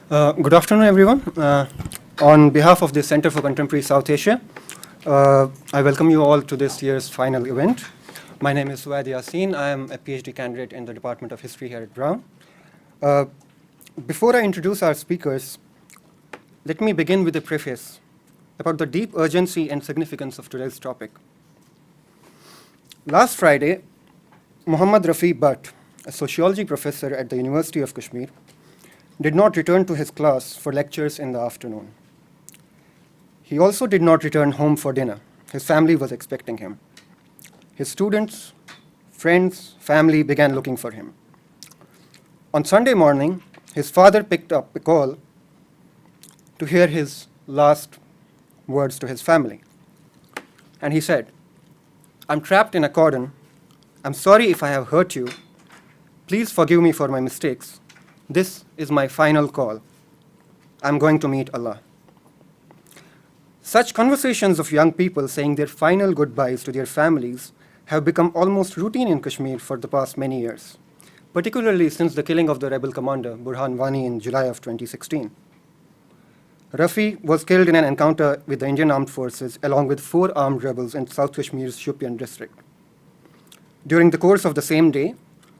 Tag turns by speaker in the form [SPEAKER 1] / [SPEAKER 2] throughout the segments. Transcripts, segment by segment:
[SPEAKER 1] Good afternoon, everyone. On behalf of the Center for Contemporary South Asia, I welcome you all to this year's final event. My name is Junaid Yassin. I am a PhD candidate in the Department of History here at Brown. Before I introduce our speakers, let me begin with a preface about the deep urgency and significance of today's topic. Last Friday, Muhammad Rafi Bhatt, a sociology professor at the University of Kashmir, did not return to his class for lectures in the afternoon. He also did not return home for dinner. His family was expecting him. His students, friends, family began looking for him. On Sunday morning, his father picked up a call to hear his last words to his family. And he said, "I'm trapped in a cordon. I'm sorry if I have hurt you. Please forgive me for my mistakes. This is my final call. I'm going to meet Allah." Such conversations of young people saying their final goodbyes to their families have become almost routine in Kashmir for the past many years, particularly since the killing of the rebel commander Burhan Wani in July of 2016. Rafi was killed in an encounter with the Indian Armed Forces along with 4 armed rebels in South Kashmir's Shupian district. During the course of the same day,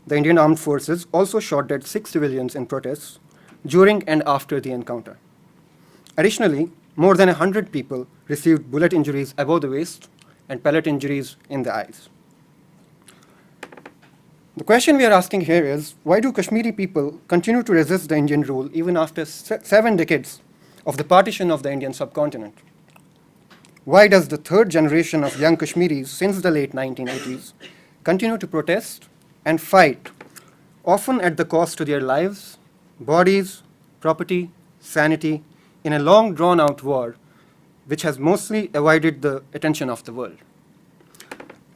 [SPEAKER 1] the Indian Armed Forces also shot dead 6 civilians in protests during and after the encounter. Additionally, more than 100 people received bullet injuries above the waist and pellet injuries in the eyes. The question we are asking here is, why do Kashmiri people continue to resist the Indian rule even after 7 decades of the partition of the Indian subcontinent? Why does the third generation of young Kashmiris since the late 1980s continue to protest and fight, often at the cost to their lives, bodies, property, sanity, in a long drawn-out war which has mostly avoided the attention of the world?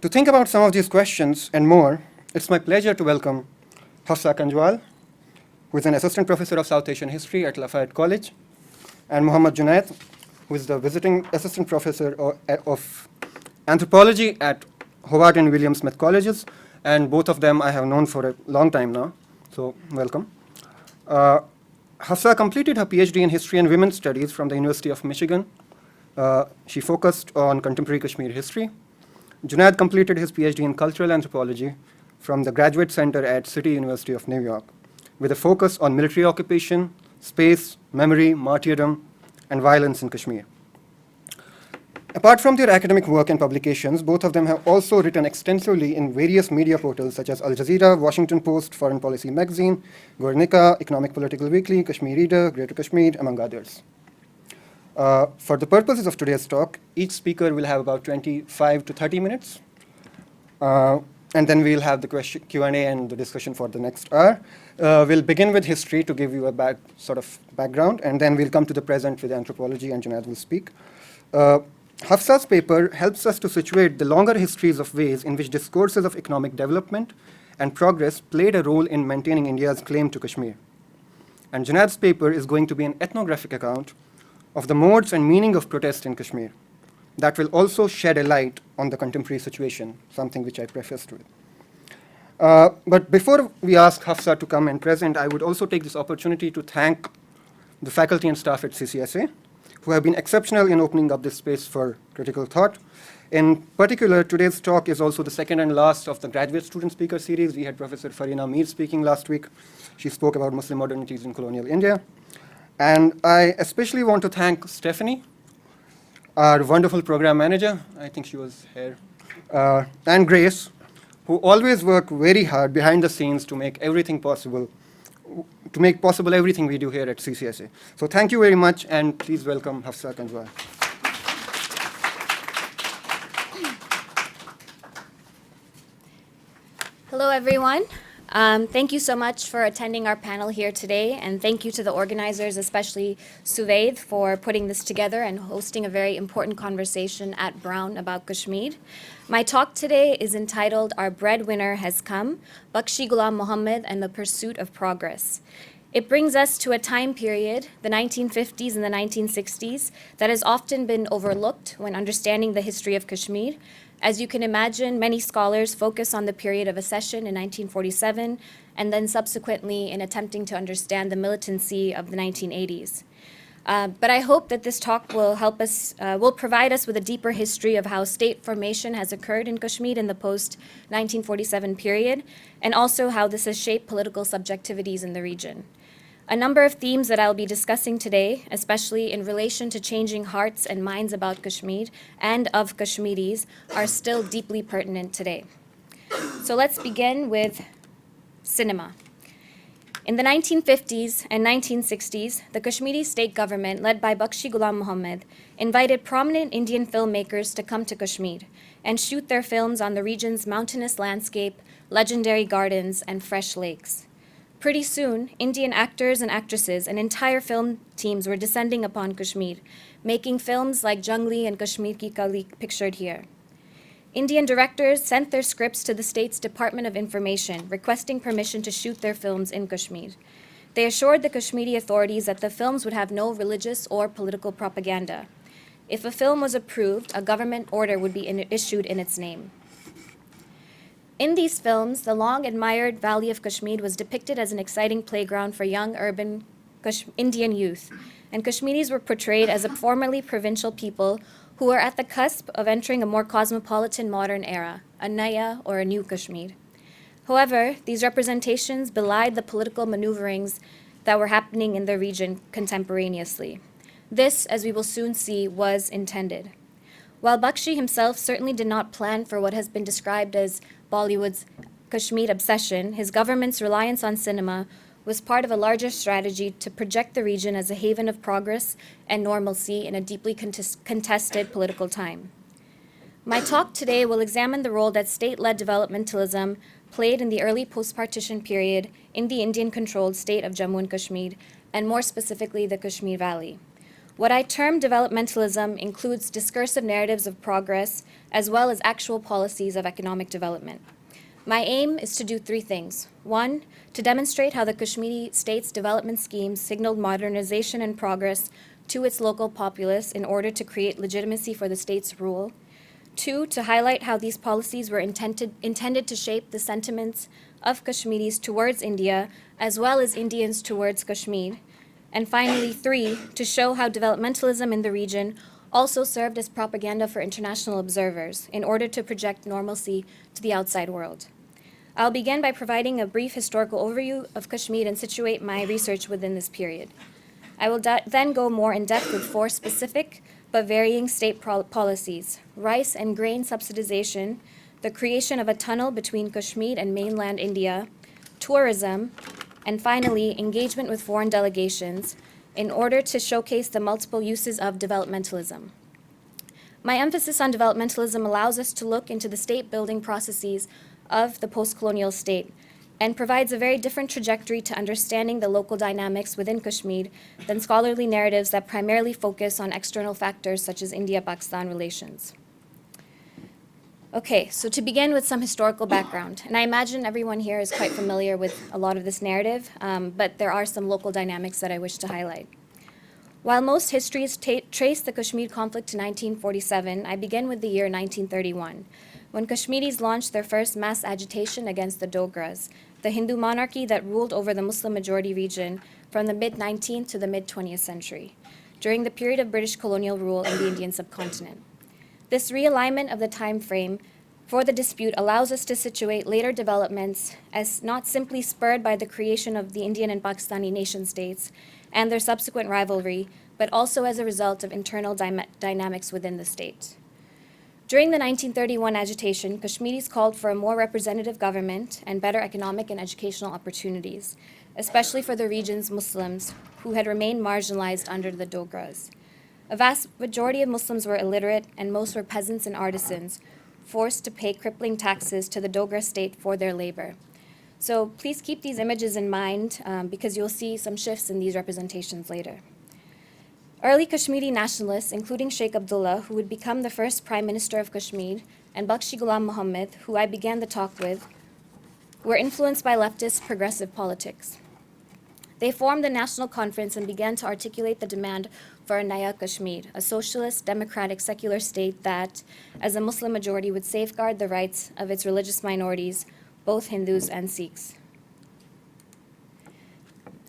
[SPEAKER 1] To think about some of these questions and more, it's my pleasure to welcome Hafsa, who is an assistant professor of South Asian history at Lafayette College, and Muhammad Junaid, who is the visiting assistant professor of anthropology at Howard and William Smith Colleges, and both of them I have known for a long time now, so welcome. Hafsa completed her PhD in History and Women's Studies from the University of Michigan. She focused on contemporary Kashmir history. Junaid completed his PhD in Cultural Anthropology from the Graduate Center at City University of New York, with a focus on military occupation, space, memory, martyrdom, and violence in Kashmir. Apart from their academic work and publications, both of them have also written extensively in various media portals such as Al Jazeera, Washington Post, Foreign Policy Magazine, Guernica, Economic Political Weekly, Kashmir Reader, Greater Kashmir, among others. For the purposes of today's talk, each speaker will have about 25 to 30 minutes, and then we'll have the Q&A and the discussion for the next hour. We'll begin with history to give you a background, and then we'll come to the present with anthropology, and Junaid will speak. Hafsa's paper helps us to situate the longer histories of ways in which discourses of economic development and progress played a role in maintaining India's claim to Kashmir. And Junaid's paper is going to be an ethnographic account of the modes and meaning of protest in Kashmir that will also shed a light on the contemporary situation, something which I prefaced with. But before we ask Hafsa to come and present, I would also take this opportunity to thank the faculty and staff at CCSA, who have been exceptional in opening up this space for critical thought. In particular, today's talk is also the second and last of the graduate student speaker series. We had Professor Farina Mir speaking last week. She spoke about Muslim modernities in colonial India. And I especially want to thank Stephanie, our wonderful program manager, I think she was here, and Grace, who always work very hard behind the scenes to make everything possible, everything we do here at CCSA. So thank you very much, and please welcome Hafsa Kanjwal.
[SPEAKER 2] Hello, everyone. Thank you so much for attending our panel here today, and thank you to the organizers, especially Suvaid, for putting this together and hosting a very important conversation at Brown about Kashmir. My talk today is entitled Our Breadwinner Has Come, Bakshi Ghulam Muhammad and the Pursuit of Progress. It brings us to a time period, the 1950s and the 1960s, that has often been overlooked when understanding the history of Kashmir, As you can imagine, many scholars focus on the period of accession in 1947 and then subsequently in attempting to understand the militancy of the 1980s. But I hope that this talk will will provide us with a deeper history of how state formation has occurred in Kashmir in the post-1947 period, and also how this has shaped political subjectivities in the region. A number of themes that I'll be discussing today, especially in relation to changing hearts and minds about Kashmir and of Kashmiris, are still deeply pertinent today. So let's begin with cinema. In the 1950s and 1960s, the Kashmiri state government, led by Bakshi Ghulam Muhammad, invited prominent Indian filmmakers to come to Kashmir and shoot their films on the region's mountainous landscape, legendary gardens, and fresh lakes. Pretty soon, Indian actors and actresses and entire film teams were descending upon Kashmir, making films like Jungli and Kashmir Ki Kali pictured here. Indian directors sent their scripts to the state's Department of Information, requesting permission to shoot their films in Kashmir. They assured the Kashmiri authorities that the films would have no religious or political propaganda. If a film was approved, a government order would be issued in its name. In these films, the long-admired Valley of Kashmir was depicted as an exciting playground for young urban Indian youth, and Kashmiris were portrayed as a formerly provincial people who were at the cusp of entering a more cosmopolitan modern era, a Naya or a new Kashmir. However, these representations belied the political maneuverings that were happening in the region contemporaneously. This, as we will soon see, was intended. While Bakshi himself certainly did not plan for what has been described as Bollywood's Kashmir obsession, his government's reliance on cinema was part of a larger strategy to project the region as a haven of progress and normalcy in a deeply contested political time. My talk today will examine the role that state-led developmentalism played in the early post-partition period in the Indian-controlled state of Jammu and Kashmir, and more specifically the Kashmir Valley. What I term developmentalism includes discursive narratives of progress as well as actual policies of economic development. My aim is to do three things. One, to demonstrate how the Kashmiri state's development schemes signaled modernization and progress to its local populace in order to create legitimacy for the state's rule. Two, to highlight how these policies were intended to shape the sentiments of Kashmiris towards India as well as Indians towards Kashmir. And finally, three, to show how developmentalism in the region also served as propaganda for international observers in order to project normalcy to the outside world. I'll begin by providing a brief historical overview of Kashmir and situate my research within this period. I will then go more in depth with four specific but varying state policies: rice and grain subsidization, the creation of a tunnel between Kashmir and mainland India, tourism, and finally, engagement with foreign delegations in order to showcase the multiple uses of developmentalism. My emphasis on developmentalism allows us to look into the state-building processes of the post-colonial state and provides a very different trajectory to understanding the local dynamics within Kashmir than scholarly narratives that primarily focus on external factors such as India-Pakistan relations. Okay, so to begin with some historical background, and I imagine everyone here is quite familiar with a lot of this narrative, but there are some local dynamics that I wish to highlight. While most histories trace the Kashmir conflict to 1947, I begin with the year 1931, when Kashmiris launched their first mass agitation against the Dogras, the Hindu monarchy that ruled over the Muslim-majority region from the mid-19th to the mid-20th century, during the period of British colonial rule in the Indian subcontinent. This realignment of the time frame for the dispute allows us to situate later developments as not simply spurred by the creation of the Indian and Pakistani nation-states and their subsequent rivalry, but also as a result of internal dynamics within the state. During the 1931 agitation, Kashmiris called for a more representative government and better economic and educational opportunities, especially for the region's Muslims who had remained marginalized under the Dogras. A vast majority of Muslims were illiterate, and most were peasants and artisans, forced to pay crippling taxes to the Dogra state for their labor. So please keep these images in mind because you'll see some shifts in these representations later. Early Kashmiri nationalists, including Sheikh Abdullah, who would become the first Prime Minister of Kashmir, and Bakshi Ghulam Muhammad, who I began the talk with, were influenced by leftist progressive politics. They formed the National Conference and began to articulate the demand for a Naya Kashmir, a socialist, democratic, secular state that, as a Muslim majority, would safeguard the rights of its religious minorities, both Hindus and Sikhs.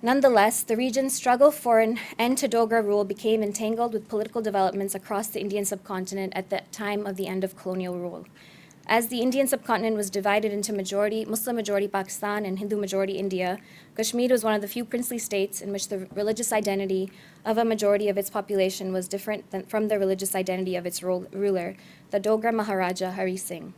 [SPEAKER 2] Nonetheless, the region's struggle for an end to Dogra rule became entangled with political developments across the Indian subcontinent at the time of the end of colonial rule. As the Indian subcontinent was divided into Muslim majority Pakistan and Hindu majority India, Kashmir was one of the few princely states in which the religious identity of a majority of its population was different from the religious identity of its ruler, the Dogra Maharaja Hari Singh.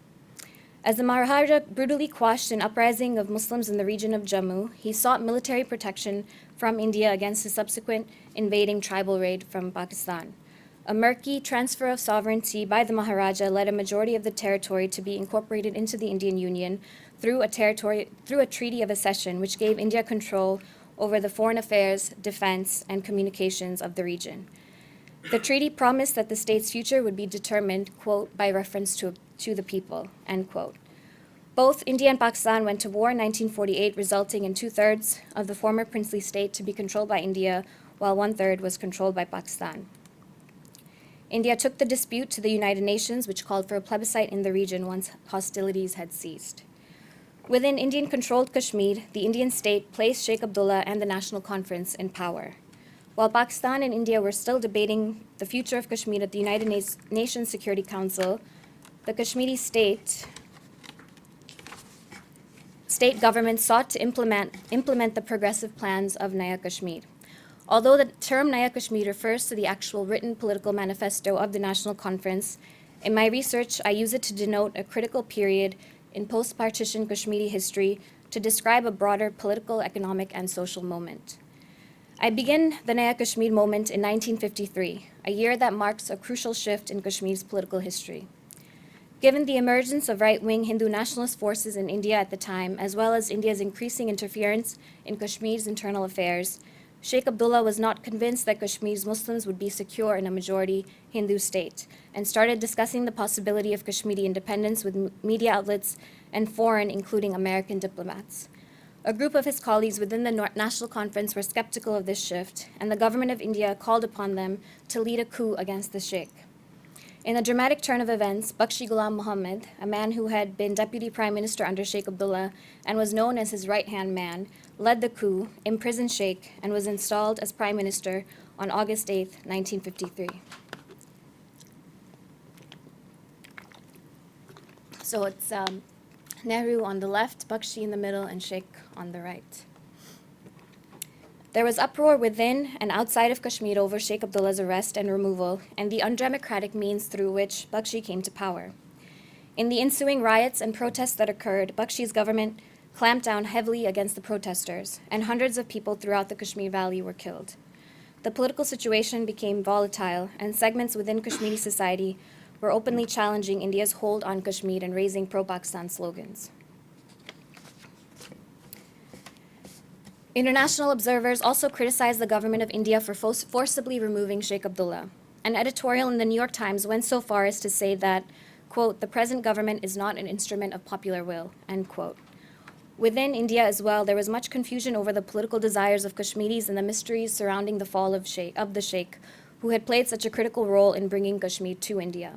[SPEAKER 2] As the Maharaja brutally quashed an uprising of Muslims in the region of Jammu, he sought military protection from India against his subsequent invading tribal raid from Pakistan. A murky transfer of sovereignty by the Maharaja led a majority of the territory to be incorporated into the Indian Union through a treaty of accession, which gave India control over the foreign affairs, defense, and communications of the region. The treaty promised that the state's future would be determined, quote, by reference to the people, end quote. Both India and Pakistan went to war in 1948, resulting in 2/3 of the former princely state to be controlled by India, while 1/3 was controlled by Pakistan. India took the dispute to the United Nations, which called for a plebiscite in the region once hostilities had ceased. Within Indian-controlled Kashmir, the Indian state placed Sheikh Abdullah and the National Conference in power. While Pakistan and India were still debating the future of Kashmir at the United Nations Security Council, the Kashmiri state government sought to implement the progressive plans of Naya Kashmir. Although the term Naya Kashmir refers to the actual written political manifesto of the National Conference, in my research I use it to denote a critical period in post-partition Kashmiri history to describe a broader political, economic, and social moment. I begin the Naya Kashmir moment in 1953, a year that marks a crucial shift in Kashmir's political history. Given the emergence of right-wing Hindu nationalist forces in India at the time, as well as India's increasing interference in Kashmir's internal affairs, Sheikh Abdullah was not convinced that Kashmir's Muslims would be secure in a majority Hindu state, and started discussing the possibility of Kashmiri independence with media outlets and foreign, including American diplomats. A group of his colleagues within the National Conference were skeptical of this shift, and the government of India called upon them to lead a coup against the Sheikh. In a dramatic turn of events, Bakshi Ghulam Muhammad, a man who had been deputy prime minister under Sheikh Abdullah and was known as his right-hand man, led the coup, imprisoned Sheikh, and was installed as prime minister on August 8, 1953. So it's Nehru on the left, Bakshi in the middle, and Sheikh on the right. There was uproar within and outside of Kashmir over Sheikh Abdullah's arrest and removal, and the undemocratic means through which Bakshi came to power. In the ensuing riots and protests that occurred, Bakshi's government clamped down heavily against the protesters, and hundreds of people throughout the Kashmir Valley were killed. The political situation became volatile, and segments within Kashmiri society were openly challenging India's hold on Kashmir and raising pro-Pakistan slogans. International observers also criticized the government of India for forcibly removing Sheikh Abdullah. An editorial in the New York Times went so far as to say that, quote, the present government is not an instrument of popular will, end quote. Within India as well, there was much confusion over the political desires of Kashmiris and the mysteries surrounding the fall of the Sheikh, who had played such a critical role in bringing Kashmir to India.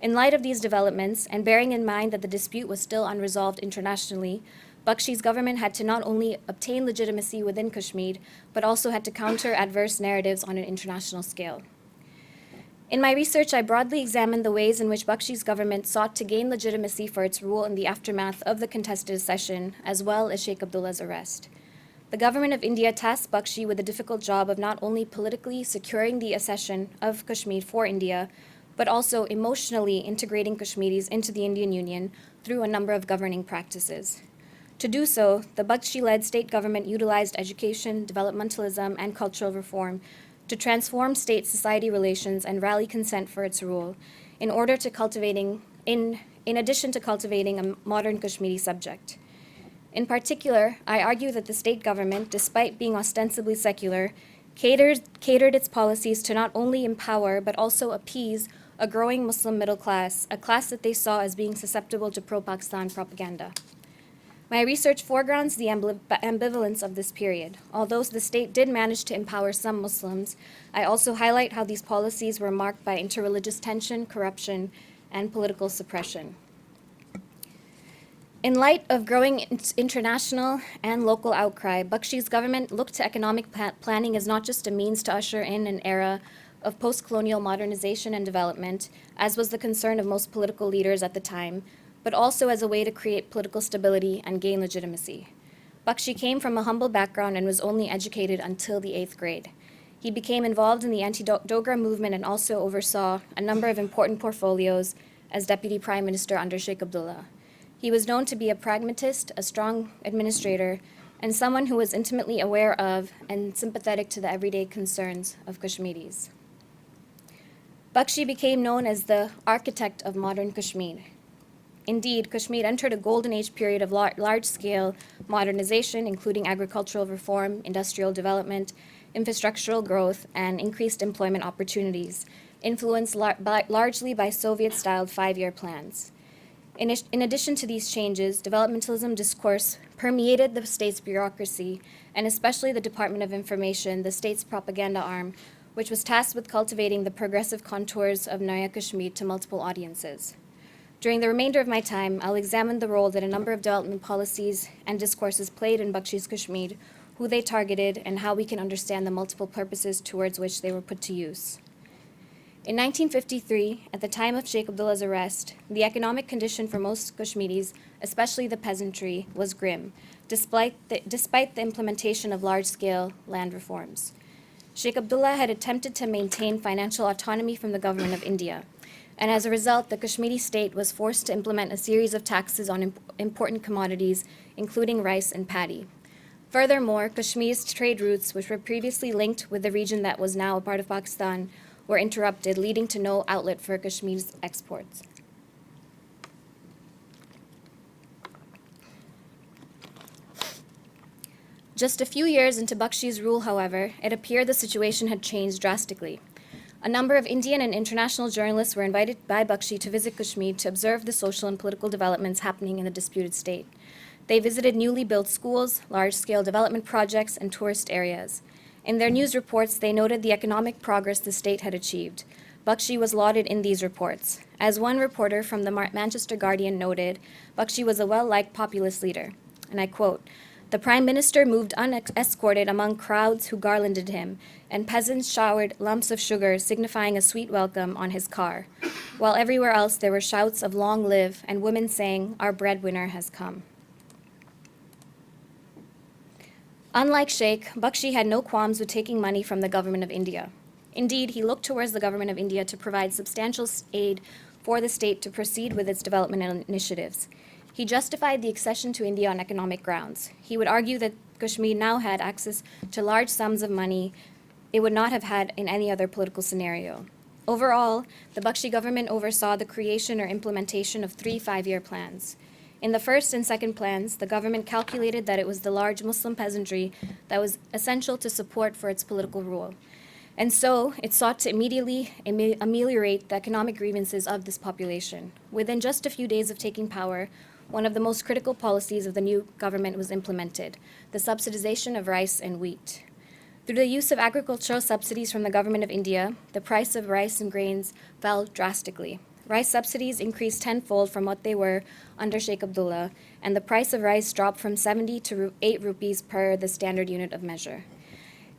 [SPEAKER 2] In light of these developments, and bearing in mind that the dispute was still unresolved internationally, Bakshi's government had to not only obtain legitimacy within Kashmir, but also had to counter adverse narratives on an international scale. In my research, I broadly examined the ways in which Bakshi's government sought to gain legitimacy for its rule in the aftermath of the contested accession, as well as Sheikh Abdullah's arrest. The government of India tasked Bakshi with the difficult job of not only politically securing the accession of Kashmir for India, but also emotionally integrating Kashmiris into the Indian Union through a number of governing practices. To do so, the Bakshi-led state government utilized education, developmentalism, and cultural reform to transform state-society relations and rally consent for its rule, in addition to cultivating a modern Kashmiri subject. In particular, I argue that the state government, despite being ostensibly secular, catered its policies to not only empower but also appease a growing Muslim middle class, a class that they saw as being susceptible to pro-Pakistan propaganda. My research foregrounds the ambivalence of this period. Although the state did manage to empower some Muslims, I also highlight how these policies were marked by interreligious tension, corruption, and political suppression. In light of growing international and local outcry, Bakshi's government looked to economic planning as not just a means to usher in an era of post-colonial modernization and development, as was the concern of most political leaders at the time, but also as a way to create political stability and gain legitimacy. Bakshi came from a humble background and was only educated until the 8th grade. He became involved in the anti-Dogra movement and also oversaw a number of important portfolios as Deputy Prime Minister under Sheikh Abdullah. He was known to be a pragmatist, a strong administrator, and someone who was intimately aware of and sympathetic to the everyday concerns of Kashmiris. Bakshi became known as the architect of modern Kashmir. Indeed, Kashmir entered a golden age period of large-scale modernization, including agricultural reform, industrial development, infrastructural growth, and increased employment opportunities, influenced largely by Soviet-styled 5-year plans. In addition to these changes, developmentalism discourse permeated the state's bureaucracy, and especially the Department of Information, the state's propaganda arm, which was tasked with cultivating the progressive contours of Naya Kashmir to multiple audiences. During the remainder of my time, I'll examine the role that a number of development policies and discourses played in Bakshi's Kashmir, who they targeted, and how we can understand the multiple purposes towards which they were put to use. In 1953, at the time of Sheikh Abdullah's arrest, the economic condition for most Kashmiris, especially the peasantry, was grim, despite the implementation of large-scale land reforms. Sheikh Abdullah had attempted to maintain financial autonomy from the government of India, and as a result, the Kashmiri state was forced to implement a series of taxes on important commodities, including rice and paddy. Furthermore, Kashmir's trade routes, which were previously linked with the region that was now a part of Pakistan, were interrupted, leading to no outlet for Kashmir's exports. Just a few years into Bakshi's rule, however, it appeared the situation had changed drastically. A number of Indian and international journalists were invited by Bakshi to visit Kashmir to observe the social and political developments happening in the disputed state. They visited newly built schools, large-scale development projects, and tourist areas. In their news reports, they noted the economic progress the state had achieved. Bakshi was lauded in these reports. As one reporter from the Manchester Guardian noted, Bakshi was a well-liked populist leader. And I quote, "The Prime Minister moved unescorted among crowds who garlanded him, and peasants showered lumps of sugar signifying a sweet welcome on his car, while everywhere else there were shouts of 'Long live,' and women saying, 'Our breadwinner has come.'" Unlike Sheikh, Bakshi had no qualms with taking money from the government of India. Indeed, he looked towards the government of India to provide substantial aid for the state to proceed with its development initiatives. He justified the accession to India on economic grounds. He would argue that Kashmir now had access to large sums of money it would not have had in any other political scenario. Overall, the Bakshi government oversaw the creation or implementation of 3 5-year plans. In the first and second plans, the government calculated that it was the large Muslim peasantry that was essential to support for its political rule. And so, it sought to immediately ameliorate the economic grievances of this population. Within just a few days of taking power, one of the most critical policies of the new government was implemented, the subsidization of rice and wheat. Through the use of agricultural subsidies from the government of India, the price of rice and grains fell drastically. Rice subsidies increased tenfold from what they were under Sheikh Abdullah, and the price of rice dropped from 70 to 8 rupees per the standard unit of measure.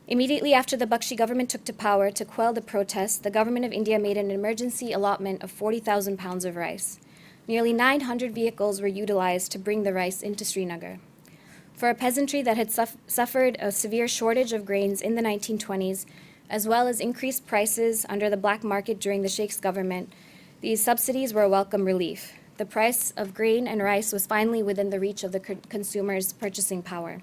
[SPEAKER 2] Immediately after the Bakshi government took to power to quell the protests, the government of India made an emergency allotment of 40,000 pounds of rice. Nearly 900 vehicles were utilized to bring the rice into Srinagar. For a peasantry that had suffered a severe shortage of grains in the 1920s, as well as increased prices under the black market during the Sheikh's government, these subsidies were a welcome relief. The price of grain and rice was finally within the reach of the consumer's purchasing power.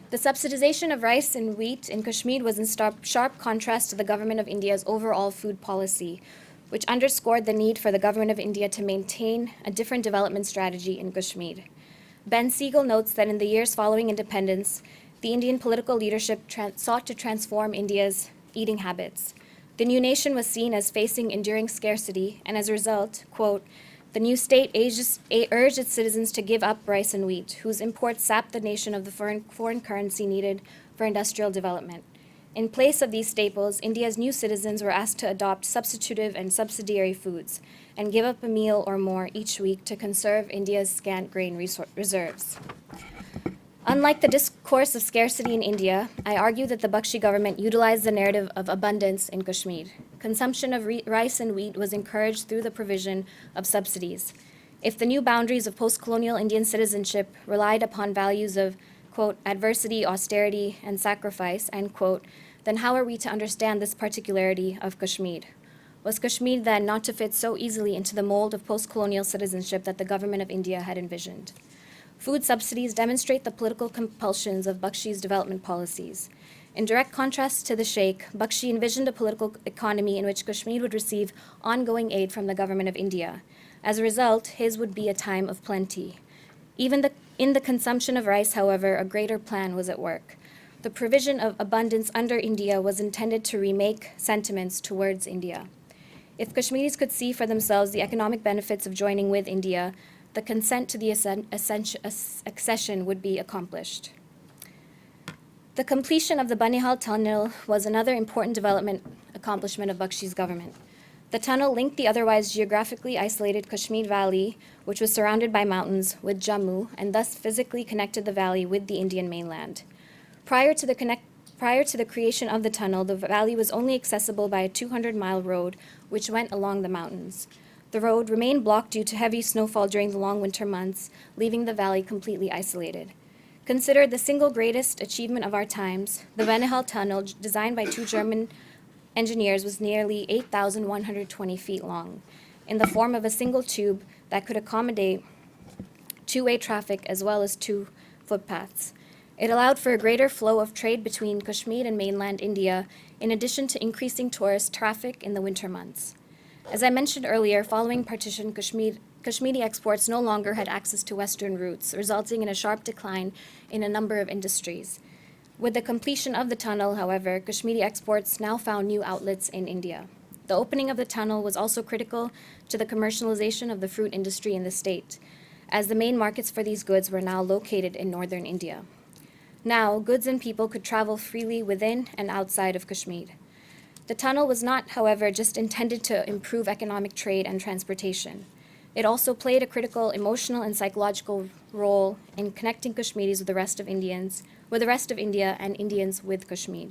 [SPEAKER 2] The subsidization of rice and wheat in Kashmir was in sharp contrast to the government of India's overall food policy, which underscored the need for the government of India to maintain a different development strategy in Kashmir. Ben Siegel notes that in the years following independence, the Indian political leadership sought to transform India's eating habits. The new nation was seen as facing enduring scarcity, and as a result, quote, The new state urged its citizens to give up rice and wheat, whose imports sapped the nation of the foreign currency needed for industrial development. In place of these staples, India's new citizens were asked to adopt substitutive and subsidiary foods and give up a meal or more each week to conserve India's scant grain reserves. Unlike the discourse of scarcity in India, I argue that the Bakshi government utilized the narrative of abundance in Kashmir. Consumption of rice and wheat was encouraged through the provision of subsidies. If the new boundaries of post-colonial Indian citizenship relied upon values of, quote, adversity, austerity, and sacrifice, end quote, then how are we to understand this particularity of Kashmir? Was Kashmir then not to fit so easily into the mold of post-colonial citizenship that the government of India had envisioned? Food subsidies demonstrate the political compulsions of Bakshi's development policies. In direct contrast to the Sheikh, Bakshi envisioned a political economy in which Kashmir would receive ongoing aid from the government of India. As a result, his would be a time of plenty. In the consumption of rice, however, a greater plan was at work. The provision of abundance under India was intended to remake sentiments towards India. If Kashmiris could see for themselves the economic benefits of joining with India, the consent to the accession would be accomplished. The completion of the Banihal Tunnel was another important development accomplishment of Bakshi's government. The tunnel linked the otherwise geographically isolated Kashmir Valley, which was surrounded by mountains, with Jammu, and thus physically connected the valley with the Indian mainland. Prior to the creation of the tunnel, the valley was only accessible by a 200-mile road which went along the mountains. The road remained blocked due to heavy snowfall during the long winter months, leaving the valley completely isolated. Considered the single greatest achievement of our times, the Banihal Tunnel, designed by two German engineers, was nearly 8,120 feet long, in the form of a single tube that could accommodate two-way traffic as well as two footpaths. It allowed for a greater flow of trade between Kashmir and mainland India, in addition to increasing tourist traffic in the winter months. As I mentioned earlier, following partition, Kashmiri exports no longer had access to Western routes, resulting in a sharp decline in a number of industries. With the completion of the tunnel, however, Kashmiri exports now found new outlets in India. The opening of the tunnel was also critical to the commercialization of the fruit industry in the state, as the main markets for these goods were now located in northern India. Now, goods and people could travel freely within and outside of Kashmir. The tunnel was not, however, just intended to improve economic trade and transportation. It also played a critical emotional and psychological role in connecting Kashmiris with the rest of India and Indians with Kashmir.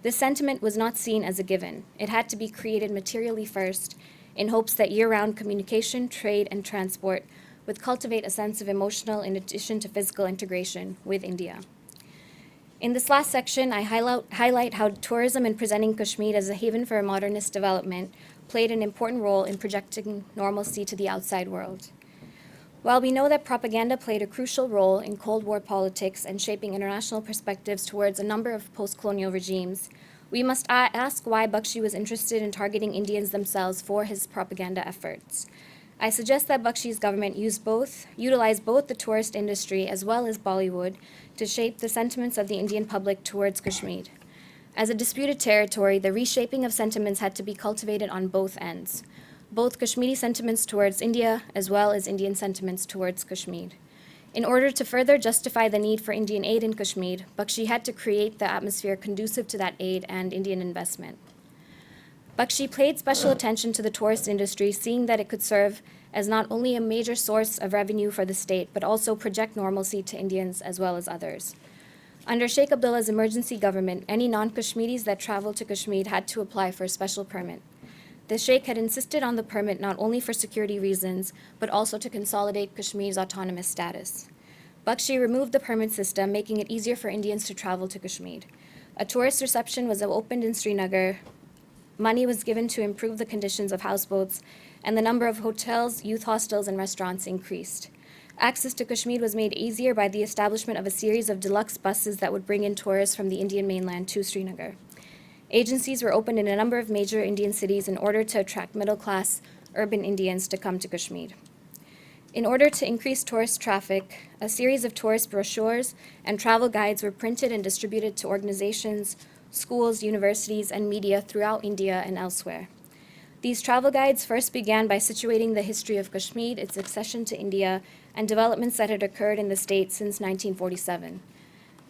[SPEAKER 2] This sentiment was not seen as a given. It had to be created materially first, in hopes that year-round communication, trade, and transport would cultivate a sense of emotional in addition to physical integration with India. In this last section, I highlight how tourism in presenting Kashmir as a haven for modernist development played an important role in projecting normalcy to the outside world. While we know that propaganda played a crucial role in Cold War politics and shaping international perspectives towards a number of post-colonial regimes, we must ask why Bakshi was interested in targeting Indians themselves for his propaganda efforts. I suggest that Bakshi's government utilized both the tourist industry as well as Bollywood to shape the sentiments of the Indian public towards Kashmir. As a disputed territory, the reshaping of sentiments had to be cultivated on both ends, both Kashmiri sentiments towards India as well as Indian sentiments towards Kashmir. In order to further justify the need for Indian aid in Kashmir, Bakshi had to create the atmosphere conducive to that aid and Indian investment. Bakshi paid special attention to the tourist industry, seeing that it could serve as not only a major source of revenue for the state, but also project normalcy to Indians as well as others. Under Sheikh Abdullah's emergency government, any non-Kashmiris that traveled to Kashmir had to apply for a special permit. The Sheikh had insisted on the permit not only for security reasons, but also to consolidate Kashmir's autonomous status. Bakshi removed the permit system, making it easier for Indians to travel to Kashmir. A tourist reception was opened in Srinagar. Money was given to improve the conditions of houseboats, and the number of hotels, youth hostels, and restaurants increased. Access to Kashmir was made easier by the establishment of a series of deluxe buses that would bring in tourists from the Indian mainland to Srinagar. Agencies were opened in a number of major Indian cities in order to attract middle-class urban Indians to come to Kashmir. In order to increase tourist traffic, a series of tourist brochures and travel guides were printed and distributed to organizations, schools, universities, and media throughout India and elsewhere. These travel guides first began by situating the history of Kashmir, its accession to India, and developments that had occurred in the state since 1947.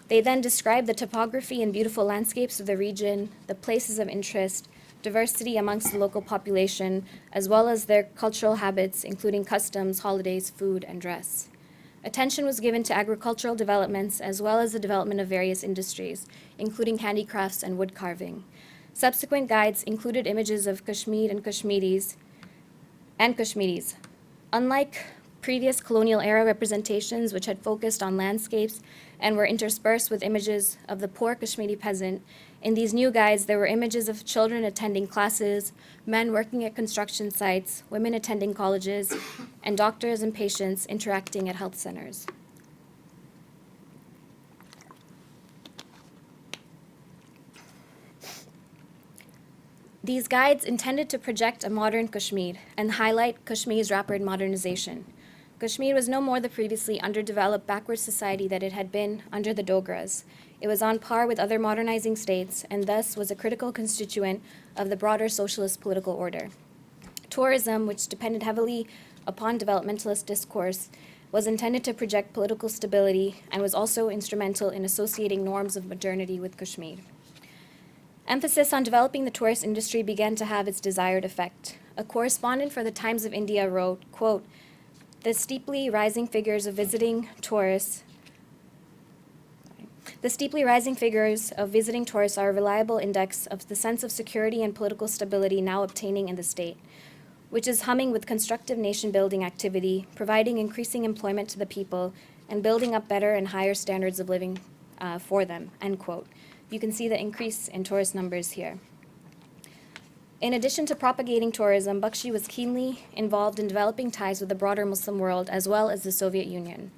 [SPEAKER 2] They then described the topography and beautiful landscapes of the region, the places of interest, diversity amongst the local population, as well as their cultural habits, including customs, holidays, food, and dress. Attention was given to agricultural developments as well as the development of various industries, including handicrafts and wood carving. Subsequent guides included images of Kashmir and Kashmiris. Unlike previous colonial-era representations, which had focused on landscapes and were interspersed with images of the poor Kashmiri peasant, in these new guides there were images of children attending classes, men working at construction sites, women attending colleges, and doctors and patients interacting at health centers. These guides intended to project a modern Kashmir and highlight Kashmir's rapid modernization. Kashmir was no more the previously underdeveloped backward society that it had been under the Dogras. It was on par with other modernizing states and thus was a critical constituent of the broader socialist political order. Tourism, which depended heavily upon developmentalist discourse, was intended to project political stability and was also instrumental in associating norms of modernity with Kashmir. Emphasis on developing the tourist industry began to have its desired effect. A correspondent for the Times of India wrote, quote, The steeply rising figures of visiting tourists are a reliable index of the sense of security and political stability now obtaining in the state, which is humming with constructive nation-building activity, providing increasing employment to the people, and building up better and higher standards of living for them, end quote. You can see the increase in tourist numbers here. In addition to propagating tourism, Bakshi was keenly involved in developing ties with the broader Muslim world as well as the Soviet Union.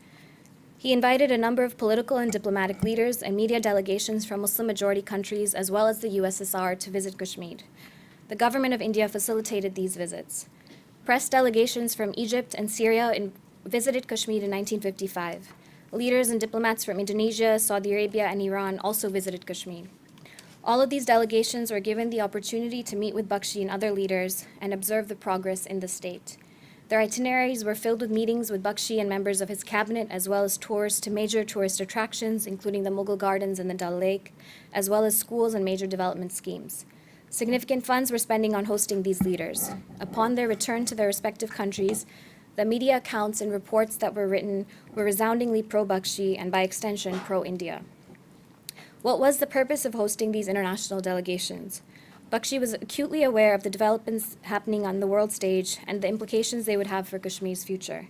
[SPEAKER 2] He invited a number of political and diplomatic leaders and media delegations from Muslim-majority countries as well as the USSR to visit Kashmir. The government of India facilitated these visits. Press delegations from Egypt and Syria visited Kashmir in 1955. Leaders and diplomats from Indonesia, Saudi Arabia, and Iran also visited Kashmir. All of these delegations were given the opportunity to meet with Bakshi and other leaders and observe the progress in the state. Their itineraries were filled with meetings with Bakshi and members of his cabinet, as well as tours to major tourist attractions, including the Mughal Gardens and the Dal Lake, as well as schools and major development schemes. Significant funds were spending on hosting these leaders. Upon their return to their respective countries, the media accounts and reports that were written were resoundingly pro-Bakshi and, by extension, pro-India. What was the purpose of hosting these international delegations? Bakshi was acutely aware of the developments happening on the world stage and the implications they would have for Kashmir's future.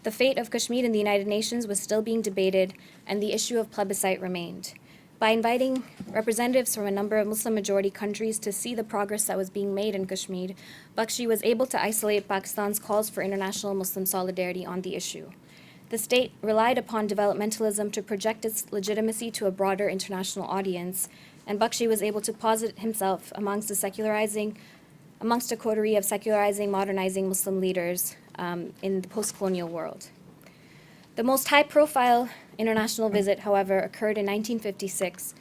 [SPEAKER 2] The fate of Kashmir in the United Nations was still being debated, and the issue of plebiscite remained. By inviting representatives from a number of Muslim-majority countries to see the progress that was being made in Kashmir, Bakshi was able to isolate Pakistan's calls for international Muslim solidarity on the issue. The state relied upon developmentalism to project its legitimacy to a broader international audience, and Bakshi was able to posit himself amongst a coterie of secularizing, modernizing Muslim leaders in the post-colonial world. The most high-profile international visit, however, occurred in 1956,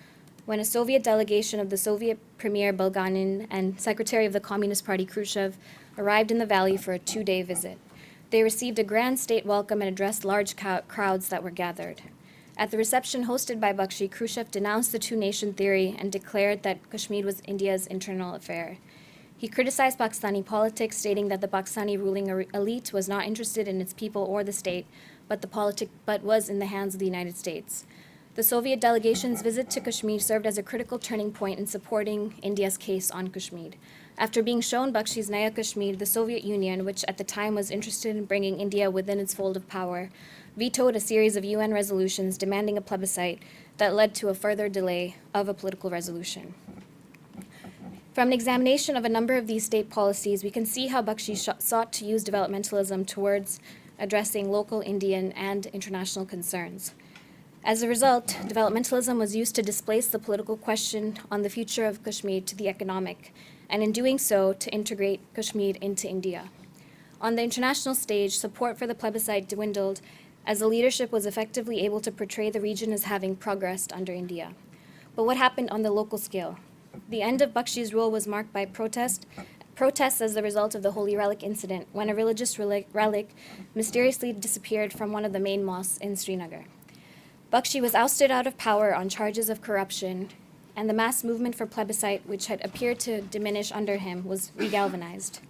[SPEAKER 2] when a Soviet delegation of the Soviet Premier Bulganin and Secretary of the Communist Party Khrushchev arrived in the valley for a 2-day visit. They received a grand state welcome and addressed large crowds that were gathered. At the reception hosted by Bakshi, Khrushchev denounced the two-nation theory and declared that Kashmir was India's internal affair. He criticized Pakistani politics, stating that the Pakistani ruling elite was not interested in its people or the state, but was in the hands of the United States. The Soviet delegation's visit to Kashmir served as a critical turning point in supporting India's case on Kashmir. After being shown Bakshi's Naya Kashmir, the Soviet Union, which at the time was interested in bringing India within its fold of power, vetoed a series of UN resolutions demanding a plebiscite that led to a further delay of a political resolution. From an examination of a number of these state policies, we can see how Bakshi sought to use developmentalism towards addressing local Indian and international concerns. As a result, developmentalism was used to displace the political question on the future of Kashmir to the economic, and in doing so, to integrate Kashmir into India. On the international stage, support for the plebiscite dwindled as the leadership was effectively able to portray the region as having progressed under India. But what happened on the local scale? The end of Bakshi's rule was marked by protests protests as the result of the Holy Relic incident, when a religious relic mysteriously disappeared from one of the main mosques in Srinagar. Bakshi was ousted out of power on charges of corruption, and the mass movement for plebiscite, which had appeared to diminish under him, was regalvanized.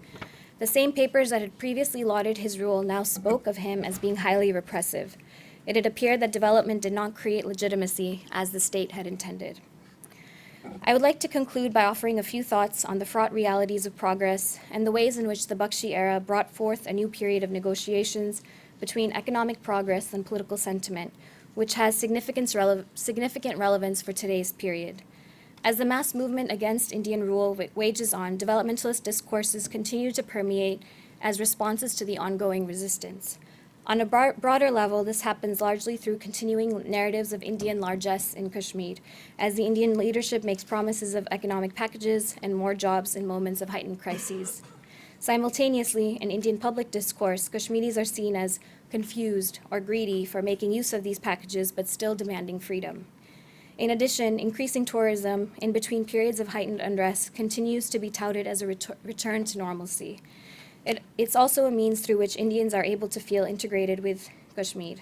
[SPEAKER 2] The same papers that had previously lauded his rule now spoke of him as being highly repressive. It had appeared that development did not create legitimacy as the state had intended. I would like to conclude by offering a few thoughts on the fraught realities of progress and the ways in which the Bakshi era brought forth a new period of negotiations between economic progress and political sentiment, which has significant relevance for today's period. As the mass movement against Indian rule wages on, developmentalist discourses continue to permeate as responses to the ongoing resistance. On a broader level, this happens largely through continuing narratives of Indian largesse in Kashmir, as the Indian leadership makes promises of economic packages and more jobs in moments of heightened crises. Simultaneously, in Indian public discourse, Kashmiris are seen as confused or greedy for making use of these packages but still demanding freedom. In addition, increasing tourism in between periods of heightened unrest continues to be touted as a return to normalcy. It's also a means through which Indians are able to feel integrated with Kashmir.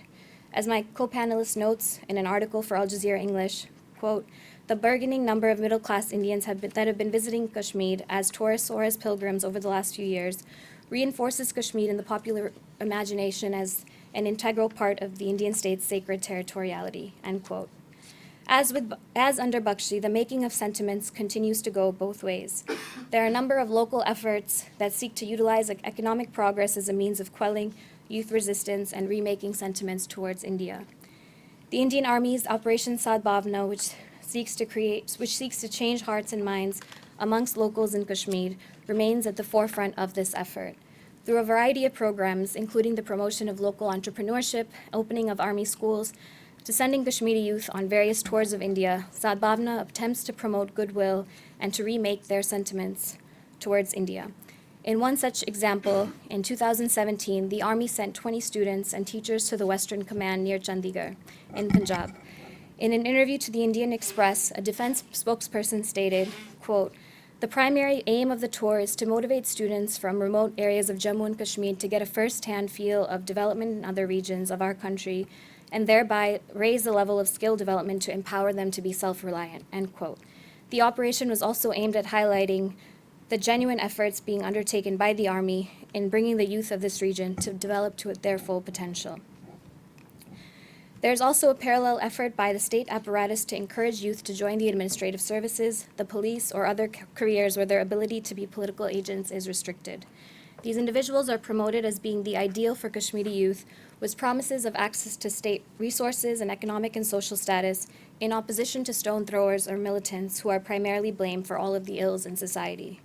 [SPEAKER 2] As my co-panelist notes in an article for Al Jazeera English, quote, "The burgeoning number of middle-class Indians that have been visiting Kashmir as tourists or as pilgrims over the last few years reinforces Kashmir in the popular imagination as an integral part of the Indian state's sacred territoriality," end quote. As under Bakshi, the making of sentiments continues to go both ways. There are a number of local efforts that seek to utilize economic progress as a means of quelling youth resistance and remaking sentiments towards India. The Indian Army's Operation Sadbhavna, which seeks to change hearts and minds amongst locals in Kashmir, remains at the forefront of this effort. Through a variety of programs, including the promotion of local entrepreneurship, opening of army schools, to sending Kashmiri youth on various tours of India, Sadbhavna attempts to promote goodwill and to remake their sentiments towards India. In one such example, in 2017, the Army sent 20 students and teachers to the Western Command near Chandigarh, in Punjab. In an interview to the Indian Express, a defense spokesperson stated, quote, "The primary aim of the tour is to motivate students from remote areas of Jammu and Kashmir to get a first-hand feel of development in other regions of our country and thereby raise the level of skill development to empower them to be self-reliant," end quote. The operation was also aimed at highlighting the genuine efforts being undertaken by the Army in bringing the youth of this region to develop to their full potential. There's also a parallel effort by the state apparatus to encourage youth to join the administrative services, the police, or other careers where their ability to be political agents is restricted. These individuals are promoted as being the ideal for Kashmiri youth, with promises of access to state resources and economic and social status, in opposition to stone throwers or militants who are primarily blamed for all of the ills in society.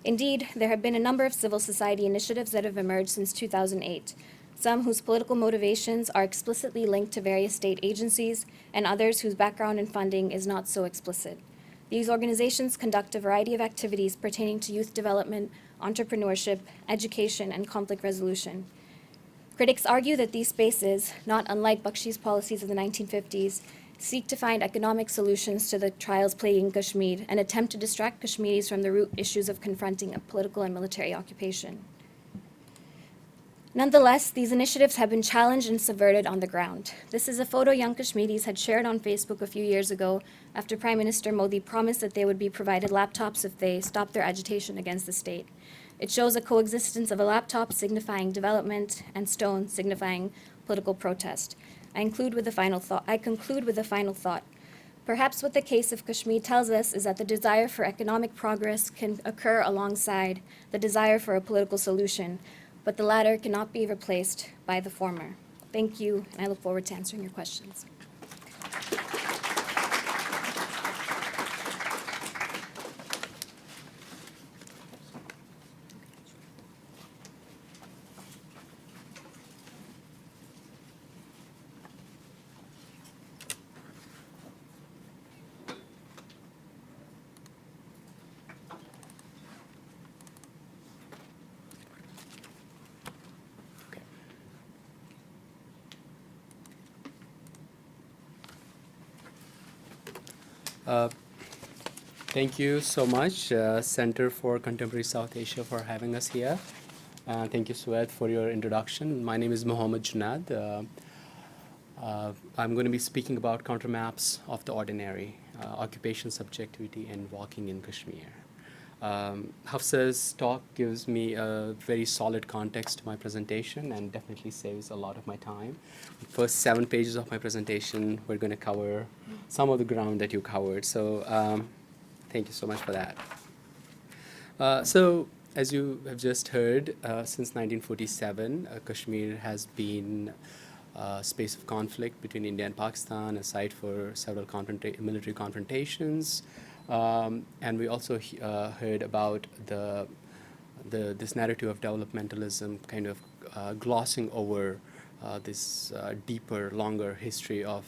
[SPEAKER 2] Indeed, there have been a number of civil society initiatives that have emerged since 2008, some whose political motivations are explicitly linked to various state agencies, and others whose background and funding is not so explicit. These organizations conduct a variety of activities pertaining to youth development, entrepreneurship, education, and conflict resolution. Critics argue that these spaces, not unlike Bakshi's policies of the 1950s, seek to find economic solutions to the trials plaguing Kashmir and attempt to distract Kashmiris from the root issues of confronting a political and military occupation. Nonetheless, these initiatives have been challenged and subverted on the ground. This is a photo young Kashmiris had shared on Facebook a few years ago after Prime Minister Modi promised that they would be provided laptops if they stopped their agitation against the state. It shows a coexistence of a laptop signifying development and stone signifying political protest. I conclude with a final thought. Perhaps what the case of Kashmir tells us is that the desire for economic progress can occur alongside the desire for a political solution, but the latter cannot be replaced by the former. Thank you, and I look forward to answering your questions.
[SPEAKER 3] Thank you so much, Center for Contemporary South Asia, for having us here. Thank you, Sued, for your introduction. My name is Mohammed Junaid. I'm going to be speaking about countermaps of the ordinary, occupation, subjectivity, and walking in Kashmir. Hafsa's talk gives me a very solid context to my presentation and definitely saves a lot of my time. The first 7 pages of my presentation, we're going to cover some of the ground that you covered. So thank you so much for that. So as you have just heard, since 1947, Kashmir has been a space of conflict between India and Pakistan, a site for several military confrontations. And we also heard about this narrative of developmentalism kind of glossing over this deeper, longer history of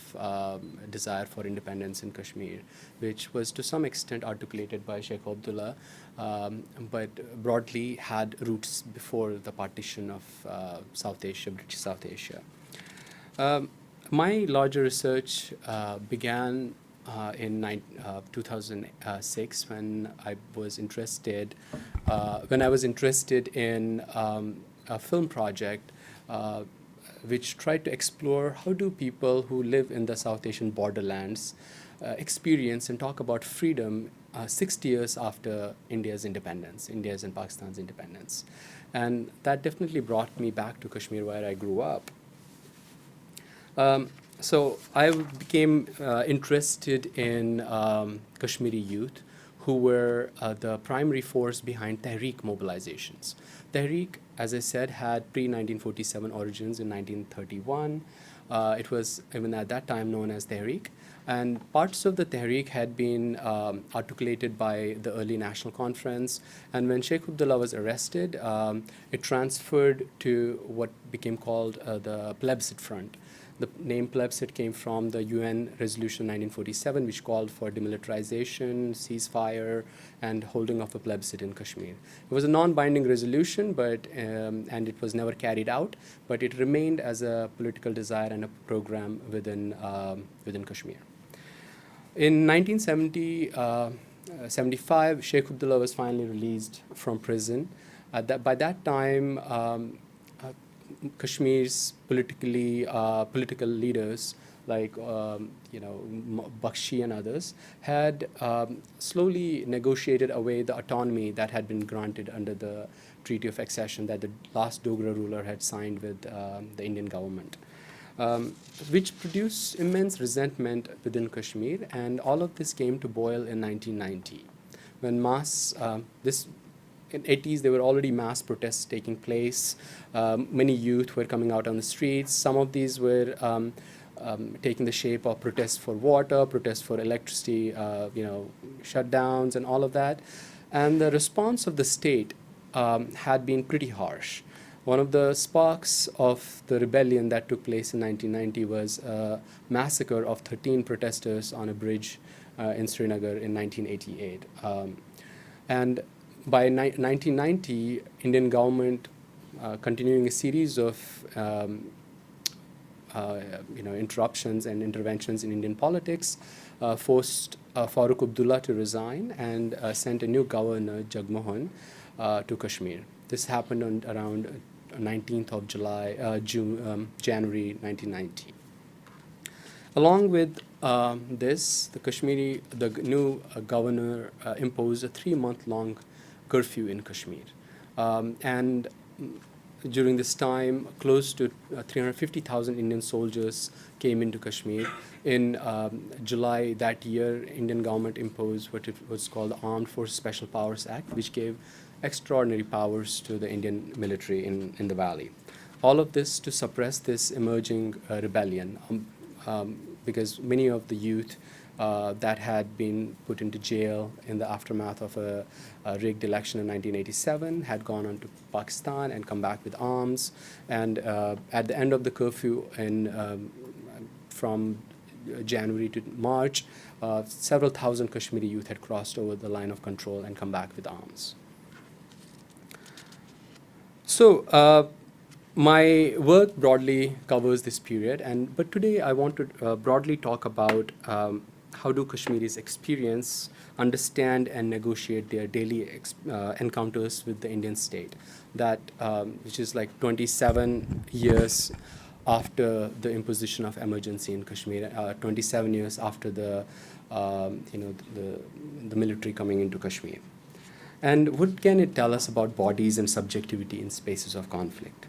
[SPEAKER 3] desire for independence in Kashmir, which was to some extent articulated by Sheikh Abdullah, but broadly had roots before the partition of South Asia, British South Asia. My larger research began in 2006 when I was interested in a film project which tried to explore how do people who live in the South Asian borderlands experience and talk about freedom 60 years after India's and Pakistan's independence. And that definitely brought me back to Kashmir, where I grew up. So I became interested in Kashmiri youth, who were the primary force behind Tehreek mobilizations. Tehreek, as I said, had pre-1947 origins in 1931. It was even at that time known as Tehreek. And parts of the Tehreek had been articulated by the early National Conference. And when Sheikh Abdullah was arrested, it transferred to what became called the Plebiscite Front. The name Plebiscite came from the UN Resolution 1947, which called for demilitarization, ceasefire, and holding of a plebiscite in Kashmir. It was a non-binding resolution, and it was never carried out, but it remained as a political desire and a program within Kashmir. In 1975, Sheikh Abdullah was finally released from prison. By that time, Kashmir's political leaders like Bakshi and others had slowly negotiated away the autonomy that had been granted under the Treaty of Accession that the last Dogra ruler had signed with the Indian government, which produced immense resentment within Kashmir, and all of this came to boil in 1990 when in 80s, there were already mass protests taking place. Many youth were coming out on the streets. Some of these were taking the shape of protests for water, protests for electricity, shutdowns, and all of that. And the response of the state had been pretty harsh. One of the sparks of the rebellion that took place in 1990 was a massacre of 13 protesters on a bridge in Srinagar in 1988. And by 1990, Indian government, continuing a series of interruptions and interventions in Indian politics, forced Farooq Abdullah to resign and sent a new governor, Jagmohan, to Kashmir. This happened on around 19th of January 1990. Along with this, the new governor imposed a 3-month-long curfew in Kashmir. And during this time, close to 350,000 Indian soldiers came into Kashmir. In July that year, Indian government imposed what it was called the Armed Forces Special Powers Act, which gave extraordinary powers to the Indian military in the valley. All of this to suppress this emerging rebellion, because many of the youth that had been put into jail in the aftermath of a rigged election in 1987 had gone on to Pakistan and come back with arms. And at the end of the curfew from January to March, several thousand Kashmiri youth had crossed over the line of control and come back with arms. So my work broadly covers this period, but today I want to broadly talk about how do Kashmiris experience, understand, and negotiate their daily encounters with the Indian state, that which is like 27 years after the imposition of emergency in Kashmir, 27 years after the military coming into Kashmir. And what can it tell us about bodies and subjectivity in spaces of conflict?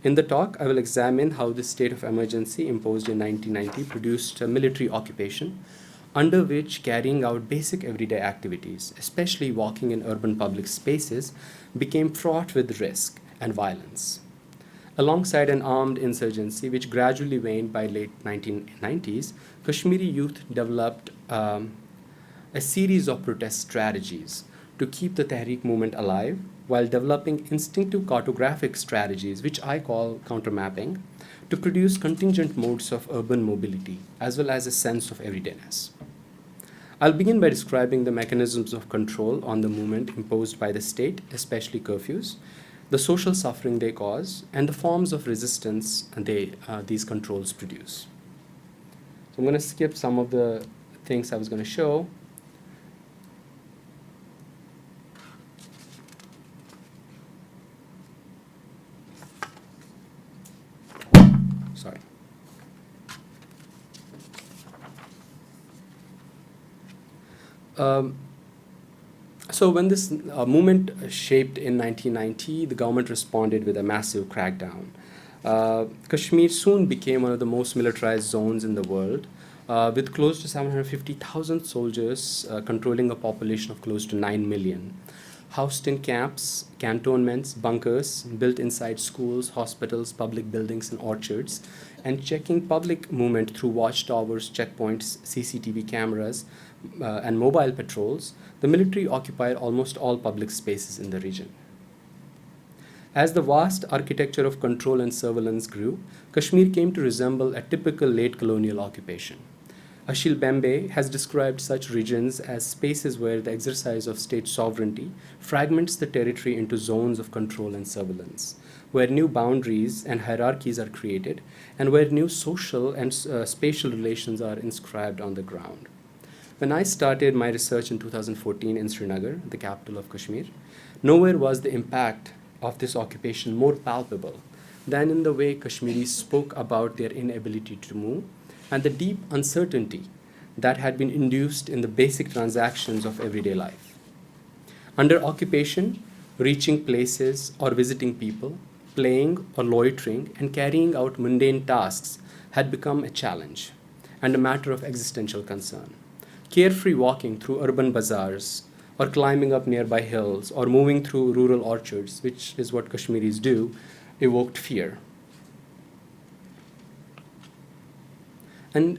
[SPEAKER 3] In the talk, I will examine how the state of emergency imposed in 1990 produced a military occupation under which carrying out basic everyday activities, especially walking in urban public spaces, became fraught with risk and violence. Alongside an armed insurgency which gradually waned by late 1990s, Kashmiri youth developed a series of protest strategies to keep the Tehreek movement alive while developing instinctive cartographic strategies, which I call countermapping, to produce contingent modes of urban mobility as well as a sense of everydayness. I'll begin by describing the mechanisms of control on the movement imposed by the state, especially curfews, the social suffering they cause, and the forms of resistance these controls produce. So I'm going to skip some of the things I was going to show. Sorry. So when this movement shaped in 1990, the government responded with a massive crackdown. Kashmir soon became one of the most militarized zones in the world, with close to 750,000 soldiers controlling a population of close to 9 million. Housed in camps, cantonments, bunkers, built inside schools, hospitals, public buildings, and orchards, and checking public movement through watchtowers, checkpoints, CCTV cameras, and mobile patrols, the military occupied almost all public spaces in the region. As the vast architecture of control and surveillance grew, Kashmir came to resemble a typical late colonial occupation. Achille Mbembe has described such regions as spaces where the exercise of state sovereignty fragments the territory into zones of control and surveillance, where new boundaries and hierarchies are created, and where new social and spatial relations are inscribed on the ground. When I started my research in 2014 in Srinagar, the capital of Kashmir, nowhere was the impact of this occupation more palpable than in the way Kashmiris spoke about their inability to move and the deep uncertainty that had been induced in the basic transactions of everyday life. Under occupation, reaching places or visiting people, playing or loitering, and carrying out mundane tasks had become a challenge and a matter of existential concern. Carefree walking through urban bazaars, or climbing up nearby hills, or moving through rural orchards, which is what Kashmiris do, evoked fear. And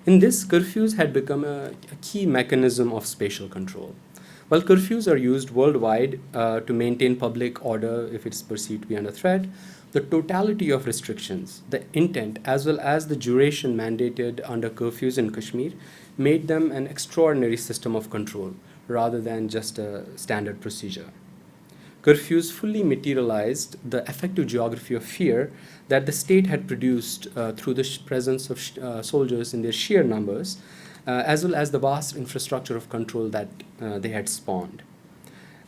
[SPEAKER 3] in this, curfews had become a key mechanism of spatial control. While curfews are used worldwide to maintain public order if it's perceived to be under threat, the totality of restrictions, the intent, as well as the duration mandated under curfews in Kashmir made them an extraordinary system of control rather than just a standard procedure. Curfews fully materialized the effective geography of fear that the state had produced through the presence of soldiers in their sheer numbers, as well as the vast infrastructure of control that they had spawned.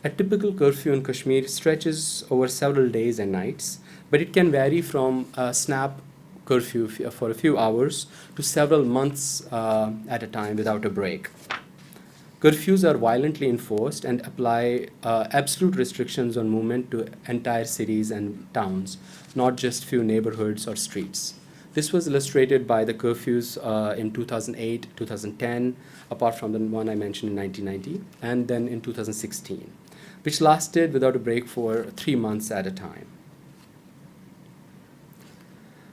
[SPEAKER 3] A typical curfew in Kashmir stretches over several days and nights, but it can vary from a snap curfew for a few hours to several months at a time without a break. Curfews are violently enforced and apply absolute restrictions on movement to entire cities and towns, not just few neighborhoods or streets. This was illustrated by the curfews in 2008, 2010, apart from the one I mentioned in 1990, and then in 2016, which lasted without a break for 3 months at a time.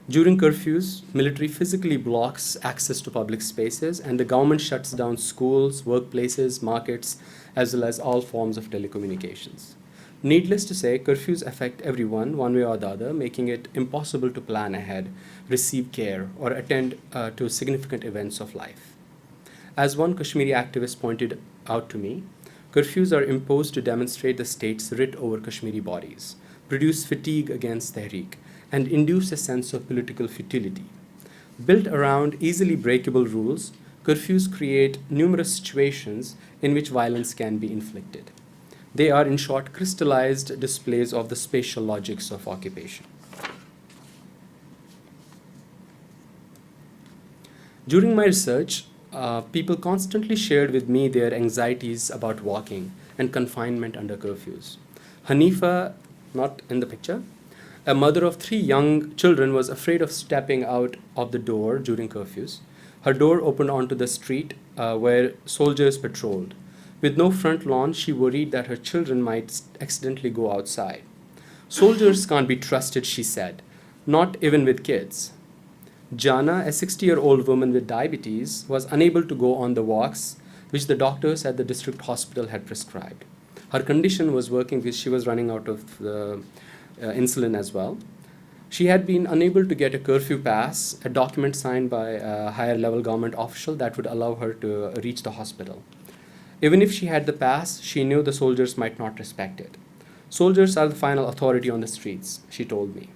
[SPEAKER 3] During curfews, military physically blocks access to public spaces, and the government shuts down schools, workplaces, markets, as well as all forms of telecommunications. Needless to say, curfews affect everyone one way or the other, making it impossible to plan ahead, receive care, or attend to significant events of life. As one Kashmiri activist pointed out to me, curfews are imposed to demonstrate the state's writ over Kashmiri bodies, produce fatigue against Tehreek, and induce a sense of political futility. Built around easily breakable rules, Curfews create numerous situations in which violence can be inflicted. They are, in short, crystallized displays of the spatial logics of occupation. During my research, people constantly shared with me their anxieties about walking and confinement under curfews. Hanifa, not in the picture, a mother of 3 young children, was afraid of stepping out of the door during curfews. Her door opened onto the street where soldiers patrolled. With no front lawn, she worried that her children might accidentally go outside. Soldiers can't be trusted, she said, not even with kids. Jana, a 60-year-old woman with diabetes, was unable to go on the walks which the doctors at the district hospital had prescribed. Her condition was working because she was running out of the insulin as well. She had been unable to get a curfew pass, a document signed by a higher level government official that would allow her to reach the hospital. Even if she had the pass, she knew the soldiers might not respect it. Soldiers are the final authority on the streets, she told me.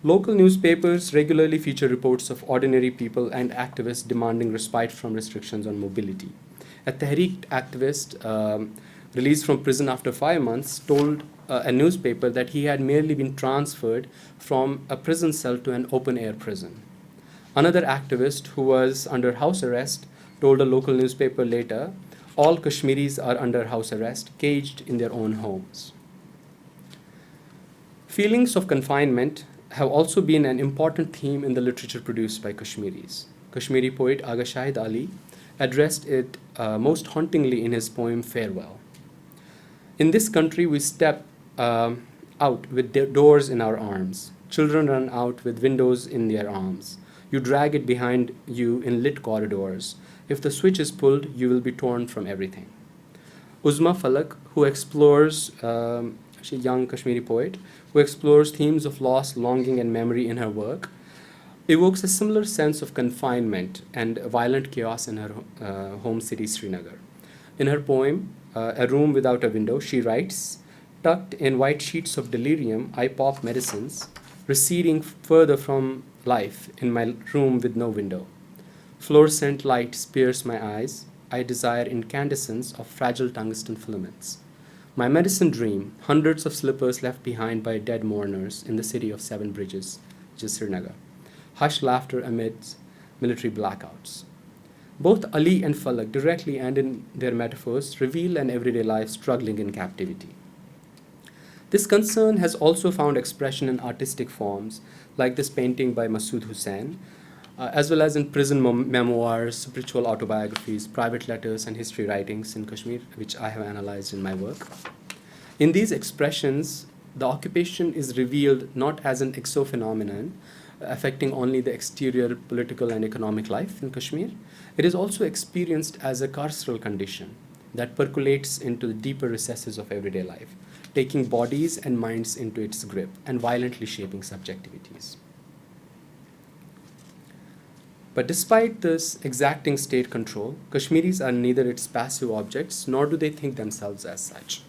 [SPEAKER 3] Local newspapers regularly feature reports of ordinary people and activists demanding respite from restrictions on mobility. A Tehreek activist released from prison after 5 months told a newspaper that he had merely been transferred from a prison cell to an open-air prison. Another activist who was under house arrest told a local newspaper later, all Kashmiris are under house arrest, caged in their own homes. Feelings of confinement have also been an important theme in the literature produced by Kashmiris. Kashmiri poet Agha Shahid Ali addressed it most hauntingly in his poem Farewell. In this country, we step out with doors in our arms. Children run out with windows in their arms. You drag it behind you in lit corridors. If the switch is pulled, you will be torn from everything. Uzma Falak, who explores, she's a young Kashmiri poet, who explores themes of loss, longing, and memory in her work, evokes a similar sense of confinement and violent chaos in her home city, Srinagar. In her poem, A Room Without a Window, she writes, tucked in white sheets of delirium, I pop medicines, receding further from life in my room with no window. Fluorescent light spears my eyes. I desire incandescence of fragile tungsten filaments. My medicine dream, hundreds of slippers left behind by dead mourners in the city of 7 bridges, which is Srinagar. Hushed laughter amidst military blackouts. Both Ali and Falak, directly and in their metaphors, reveal an everyday life struggling in captivity. This concern has also found expression in artistic forms, like this painting by Masood Hussain, as well as in prison memoirs, spiritual autobiographies, private letters, and history writings in Kashmir, which I have analyzed in my work. In these expressions, the occupation is revealed not as an exophenomenon affecting only the exterior political and economic life in Kashmir. It is also experienced as a carceral condition that percolates into the deeper recesses of everyday life, taking bodies and minds into its grip and violently shaping subjectivities. But despite this exacting state control, Kashmiris are neither its passive objects nor do they think themselves as such.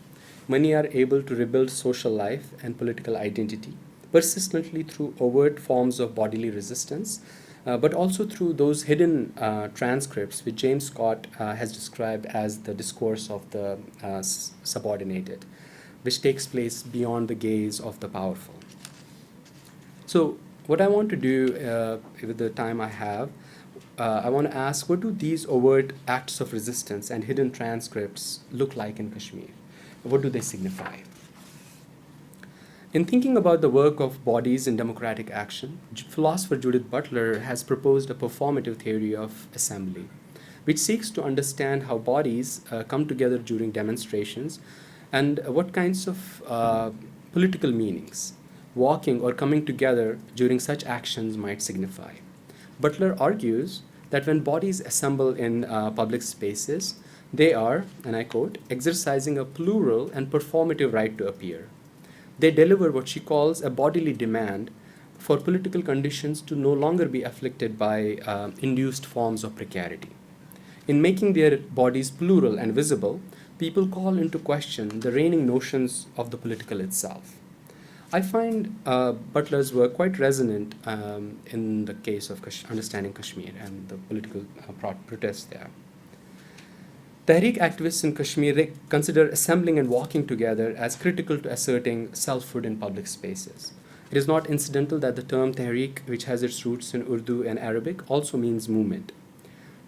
[SPEAKER 3] Many are able to rebuild social life and political identity persistently through overt forms of bodily resistance, but also through those hidden transcripts which James Scott has described as the discourse of the subordinated, which takes place beyond the gaze of the powerful. So what I want to do with the time I have, I want to ask, what do these overt acts of resistance and hidden transcripts look like in Kashmir? What do they signify? In thinking about the work of bodies in democratic action, philosopher Judith Butler has proposed a performative theory of assembly, which seeks to understand how bodies come together during demonstrations and what kinds of political meanings walking or coming together during such actions might signify. Butler argues that when bodies assemble in public spaces, they are, and I quote, exercising a plural and performative right to appear. They deliver what she calls a bodily demand for political conditions to no longer be afflicted by induced forms of precarity. In making their bodies plural and visible, people call into question the reigning notions of the political itself. I find Butler's work quite resonant in the case of understanding Kashmir and the political protests there. Tehreek activists in Kashmir consider assembling and walking together as critical to asserting selfhood in public spaces. It is not incidental that the term Tehreek, which has its roots in Urdu and Arabic, also means movement.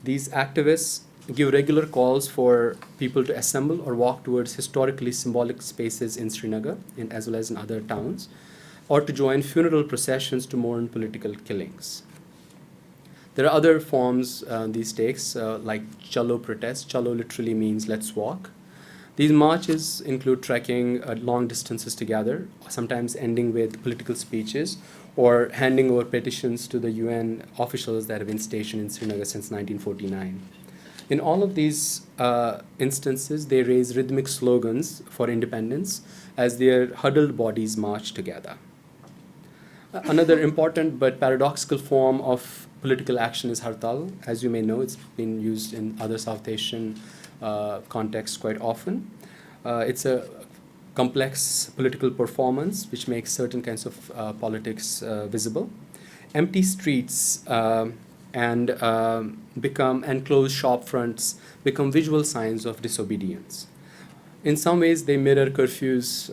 [SPEAKER 3] These activists give regular calls for people to assemble or walk towards historically symbolic spaces in Srinagar, as well as in other towns, or to join funeral processions to mourn political killings. There are other forms these takes, like Jello Protests. Jello literally means let's walk. These marches include trekking long distances together, sometimes ending with political speeches or handing over petitions to the UN officials that have been stationed in Srinagar since 1949. In all of these instances, they raise rhythmic slogans for independence as their huddled bodies march together. Another important but paradoxical form of political action is hartal. As you may know, it's been used in other South Asian contexts quite often. It's a complex political performance which makes certain kinds of politics visible. Empty streets and closed shop fronts become visual signs of disobedience. In some ways, they mirror curfews,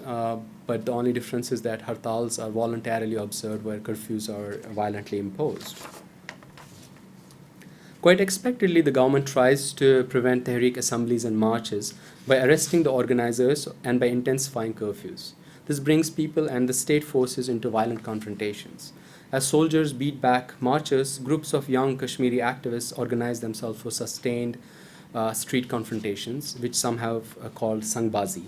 [SPEAKER 3] but the only difference is that hartals are voluntarily observed where curfews are violently imposed. Quite expectedly, the government tries to prevent Tehreek assemblies and marches by arresting the organizers and by intensifying curfews. This brings people and the state forces into violent confrontations. As soldiers beat back marchers, groups of young Kashmiri activists organize themselves for sustained street confrontations, which some have called sangbazi.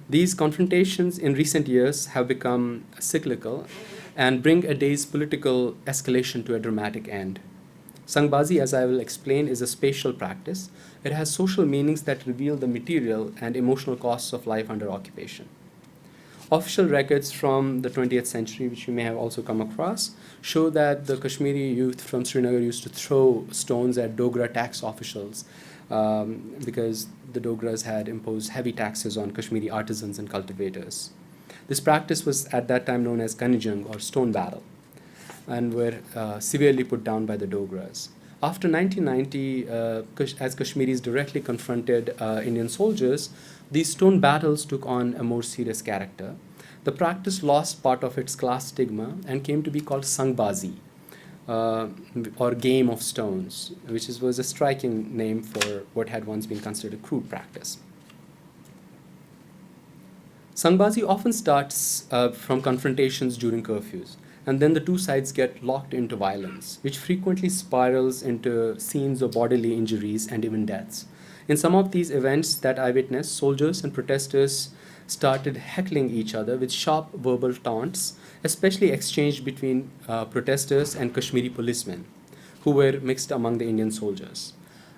[SPEAKER 3] These confrontations in recent years have become cyclical and bring a day's political escalation to a dramatic end. Sangbazi, as I will explain, is a spatial practice. It has social meanings that reveal the material and emotional costs of life under occupation. Official records from the 20th century, which you may have also come across, show that the Kashmiri youth from Srinagar used to throw stones at Dogra tax officials because the Dogras had imposed heavy taxes on Kashmiri artisans and cultivators. This practice was at that time known as Kanijang or stone battle, and were severely put down by the Dogras. After 1990, as Kashmiris directly confronted Indian soldiers, these stone battles took on a more serious character. The practice lost part of its class stigma and came to be called sangbazi, or game of stones, which was a striking name for what had once been considered a crude practice. Sangbazi often starts from confrontations during curfews, and then the two sides get locked into violence, which frequently spirals into scenes of bodily injuries and even deaths. In some of these events that I witnessed, soldiers and protesters started heckling each other with sharp verbal taunts, especially exchanged between protesters and Kashmiri policemen, who were mixed among the Indian soldiers.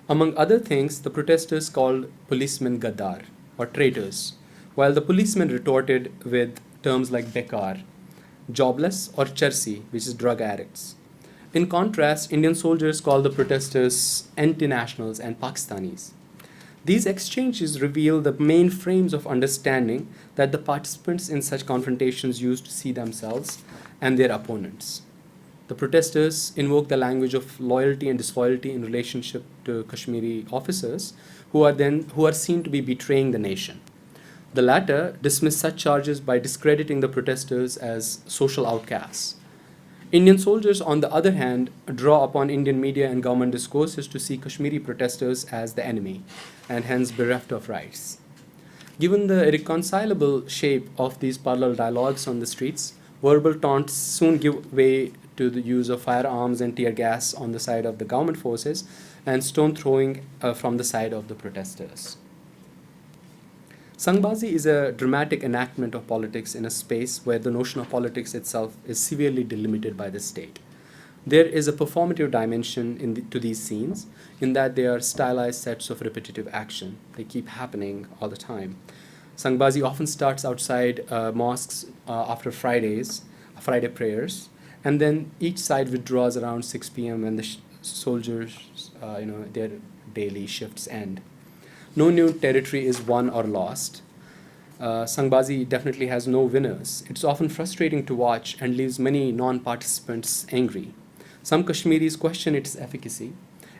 [SPEAKER 3] Among other things, the protesters called policemen gaddar, or traitors, while the policemen retorted with terms like bekar, jobless, or chersi, which is drug addicts. In contrast, Indian soldiers call the protesters anti-nationals and Pakistanis. These exchanges reveal the main frames of understanding that the participants in such confrontations used to see themselves and their opponents. The protesters invoke the language of loyalty and disloyalty in relationship to Kashmiri officers who are seen to be betraying the nation. The latter dismiss such charges by discrediting the protesters as social outcasts. Indian soldiers, on the other hand, draw upon Indian media and government discourses to see Kashmiri protesters as the enemy, and hence bereft of rights. Given the irreconcilable shape of these parallel dialogues on the streets, verbal taunts soon give way to the use of firearms and tear gas on the side of the government forces, and stone throwing from the side of the protesters. Sangbazi is a dramatic enactment of politics in a space where the notion of politics itself is severely delimited by the state. There is a performative dimension to these scenes in that they are stylized sets of repetitive action. They keep happening all the time. Sangbazi often starts outside mosques after Friday prayers, and then each side withdraws around 6 p.m. when the soldiers, their daily shifts end. No new territory is won or lost. Sangbazi definitely has no winners. It's often frustrating to watch and leaves many non-participants angry. Some Kashmiris question its efficacy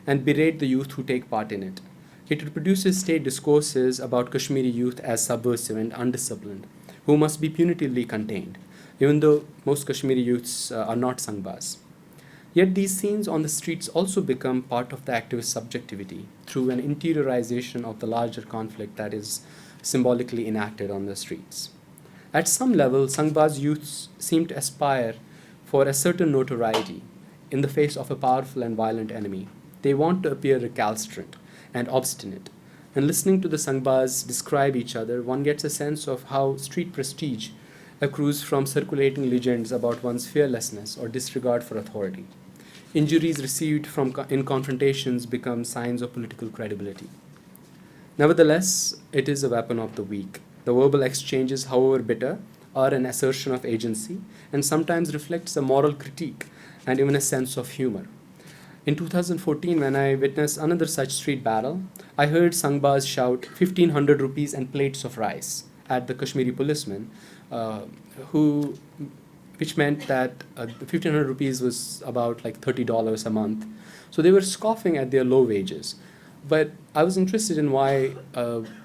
[SPEAKER 3] and berate the youth who take part in it. It reproduces state discourses about Kashmiri youth as subversive and undisciplined, who must be punitively contained, even though most Kashmiri youths are not Sangbaz. Yet these scenes on the streets also become part of the activist subjectivity through an interiorization of the larger conflict that is symbolically enacted on the streets. At some level, Sangbaz youths seem to aspire for a certain notoriety in the face of a powerful and violent enemy. They want to appear recalcitrant and obstinate. And listening to the Sangbaz describe each other, one gets a sense of how street prestige accrues from circulating legends about one's fearlessness or disregard for authority. Injuries received in confrontations become signs of political credibility. Nevertheless, it is a weapon of the weak. The verbal exchanges, however bitter, are an assertion of agency and sometimes reflects a moral critique and even a sense of humor. In 2014, when I witnessed another such street battle, I heard Sangbaz shout 1,500 rupees and plates of rice at the Kashmiri policemen, which meant that 1,500 rupees was about like $30 a month. So they were scoffing at their low wages. But I was interested in why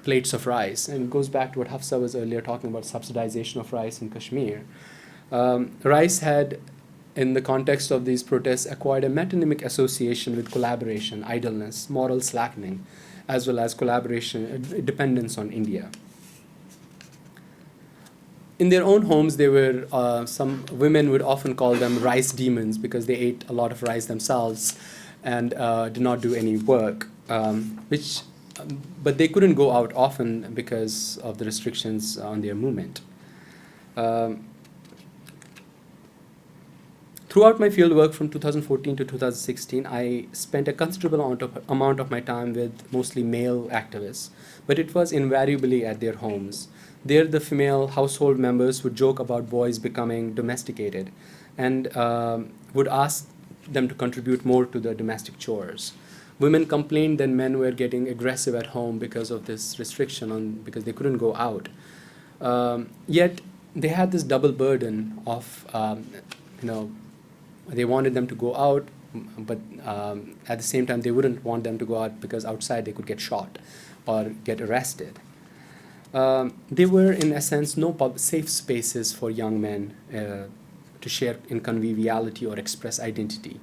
[SPEAKER 3] plates of rice, and it goes back to what Hafsa was earlier talking about, subsidization of rice in Kashmir. Rice had, in the context of these protests, acquired a metonymic association with collaboration, idleness, moral slackening, as well as collaboration, dependence on India. In their own homes, they were, some women would often call them rice demons because they ate a lot of rice themselves and did not do any work. But they couldn't go out often because of the restrictions on their movement. Throughout my fieldwork from 2014 to 2016, I spent a considerable amount of my time with mostly male activists, but it was invariably at their homes. There, the female household members would joke about boys becoming domesticated and would ask them to contribute more to the domestic chores. Women complained that men were getting aggressive at home because of this restriction because they couldn't go out. Yet they had this double burden of, they wanted them to go out, but at the same time they wouldn't want them to go out because outside they could get shot or get arrested. There were, in a sense, no safe spaces for young men to share in conviviality or express identity.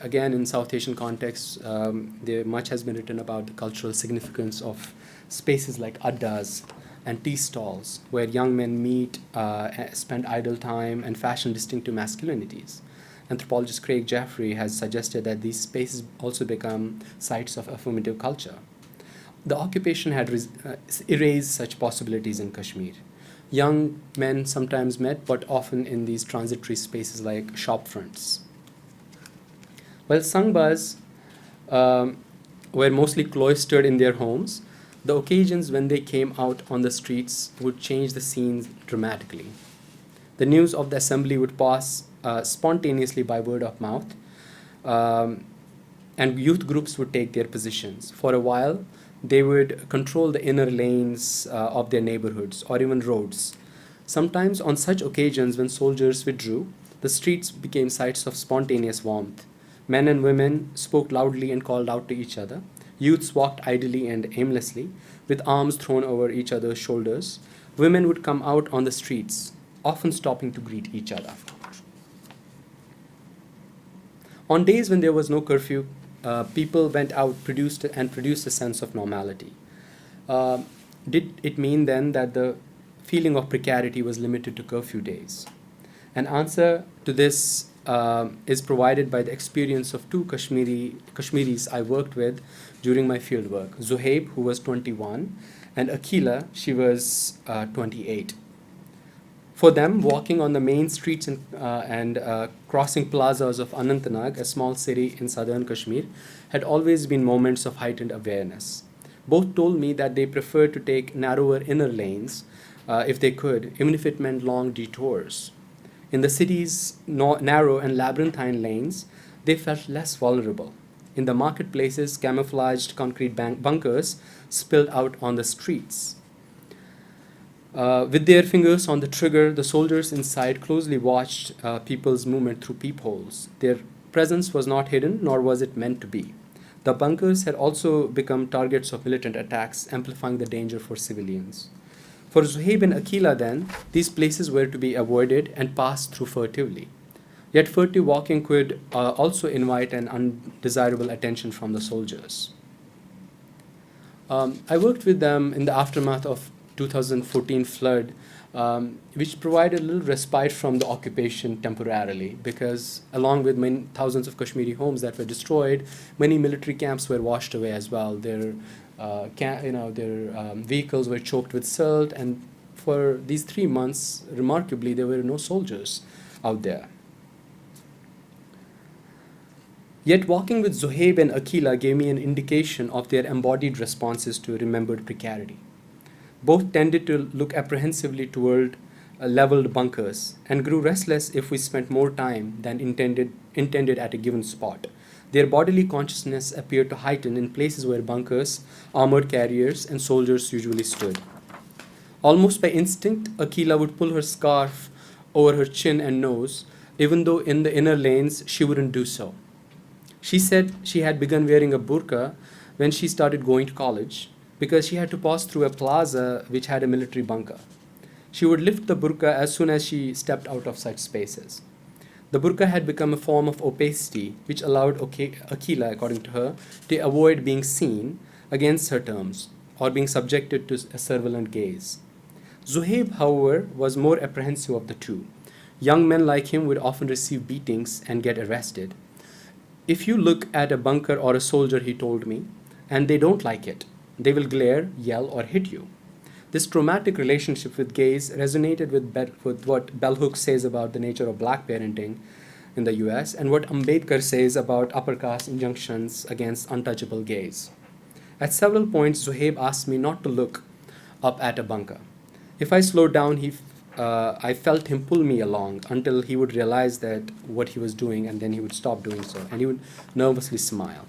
[SPEAKER 3] Again, in South Asian contexts, much has been written about the cultural significance of spaces like addas and tea stalls, where young men meet, spend idle time, and fashion distinctive masculinities. Anthropologist Craig Jeffrey has suggested that these spaces also become sites of affirmative culture. The occupation had erased such possibilities in Kashmir. Young men sometimes met, but often in these transitory spaces like shop fronts. While Sangbaz were mostly cloistered in their homes, the occasions when they came out on the streets would change the scenes dramatically. The news of the assembly would pass spontaneously by word of mouth, and youth groups would take their positions. For a while, they would control the inner lanes of their neighborhoods or even roads. Sometimes on such occasions when soldiers withdrew, the streets became sites of spontaneous warmth. Men and women spoke loudly and called out to each other. Youths walked idly and aimlessly, with arms thrown over each other's shoulders. Women would come out on the streets, often stopping to greet each other. On days when there was no curfew, people went out, produced a sense of normality. Did it mean then that the feeling of precarity was limited to curfew days? An answer to this is provided by the experience of two Kashmiris I worked with during my fieldwork, Zuhaib, who was 21, and Akila, she was 28. For them, walking on the main streets and crossing plazas of Anantnag, a small city in southern Kashmir, had always been moments of heightened awareness. Both told me that they preferred to take narrower inner lanes if they could, even if it meant long detours. In the city's narrow and labyrinthine lanes, they felt less vulnerable. In the marketplaces, camouflaged concrete bunkers spilled out on the streets. With their fingers on the trigger, the soldiers inside closely watched people's movement through peepholes. Their presence was not hidden, nor was it meant to be. The bunkers had also become targets of militant attacks, amplifying the danger for civilians. For Zuhaib and Akila, then, these places were to be avoided and passed through furtively. Yet furtive walking could also invite an undesirable attention from the soldiers. I worked with them in the aftermath of 2014 flood, which provided a little respite from the occupation temporarily, because along with many thousands of Kashmiri homes that were destroyed, many military camps were washed away as well. Their vehicles were choked with silt, and for these 3 months, remarkably, there were no soldiers out there. Yet walking with Zuhaib and Akila gave me an indication of their embodied responses to remembered precarity. Both tended to look apprehensively toward leveled bunkers and grew restless if we spent more time than intended at a given spot. Their bodily consciousness appeared to heighten in places where bunkers, armored carriers, and soldiers usually stood. Almost by instinct, Akila would pull her scarf over her chin and nose, even though in the inner lanes she wouldn't do so. She said she had begun wearing a burqa when she started going to college because she had to pass through a plaza which had a military bunker. She would lift the burqa as soon as she stepped out of such spaces. The burqa had become a form of opacity which allowed Akila, according to her, to avoid being seen against her terms or being subjected to a surveillant gaze. Zuhaib, however, was more apprehensive of the two. Young men like him would often receive beatings and get arrested. If you look at a bunker or a soldier, he told me, and they don't like it, they will glare, yell, or hit you. This traumatic relationship with gaze resonated with what Bell Hooks says about the nature of black parenting in the US and what Ambedkar says about upper caste injunctions against untouchable gaze. At several points, Zuhaib asked me not to look up at a bunker. If I slowed down, I felt him pull me along until he would realize that what he was doing, and then he would stop doing so, and he would nervously smile.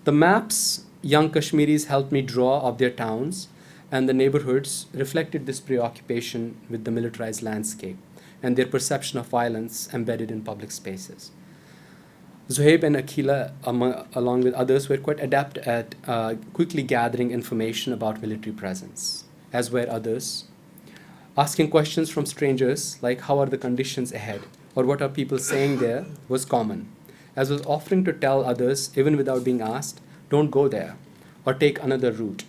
[SPEAKER 3] The maps young Kashmiris helped me draw of their towns and the neighborhoods reflected this preoccupation with the militarized landscape and their perception of violence embedded in public spaces. Zuhaib and Akila, along with others, were quite adept at quickly gathering information about military presence, as were others. Asking questions from strangers like how are the conditions ahead or what are people saying there was common, as was offering to tell others, even without being asked, don't go there or take another route.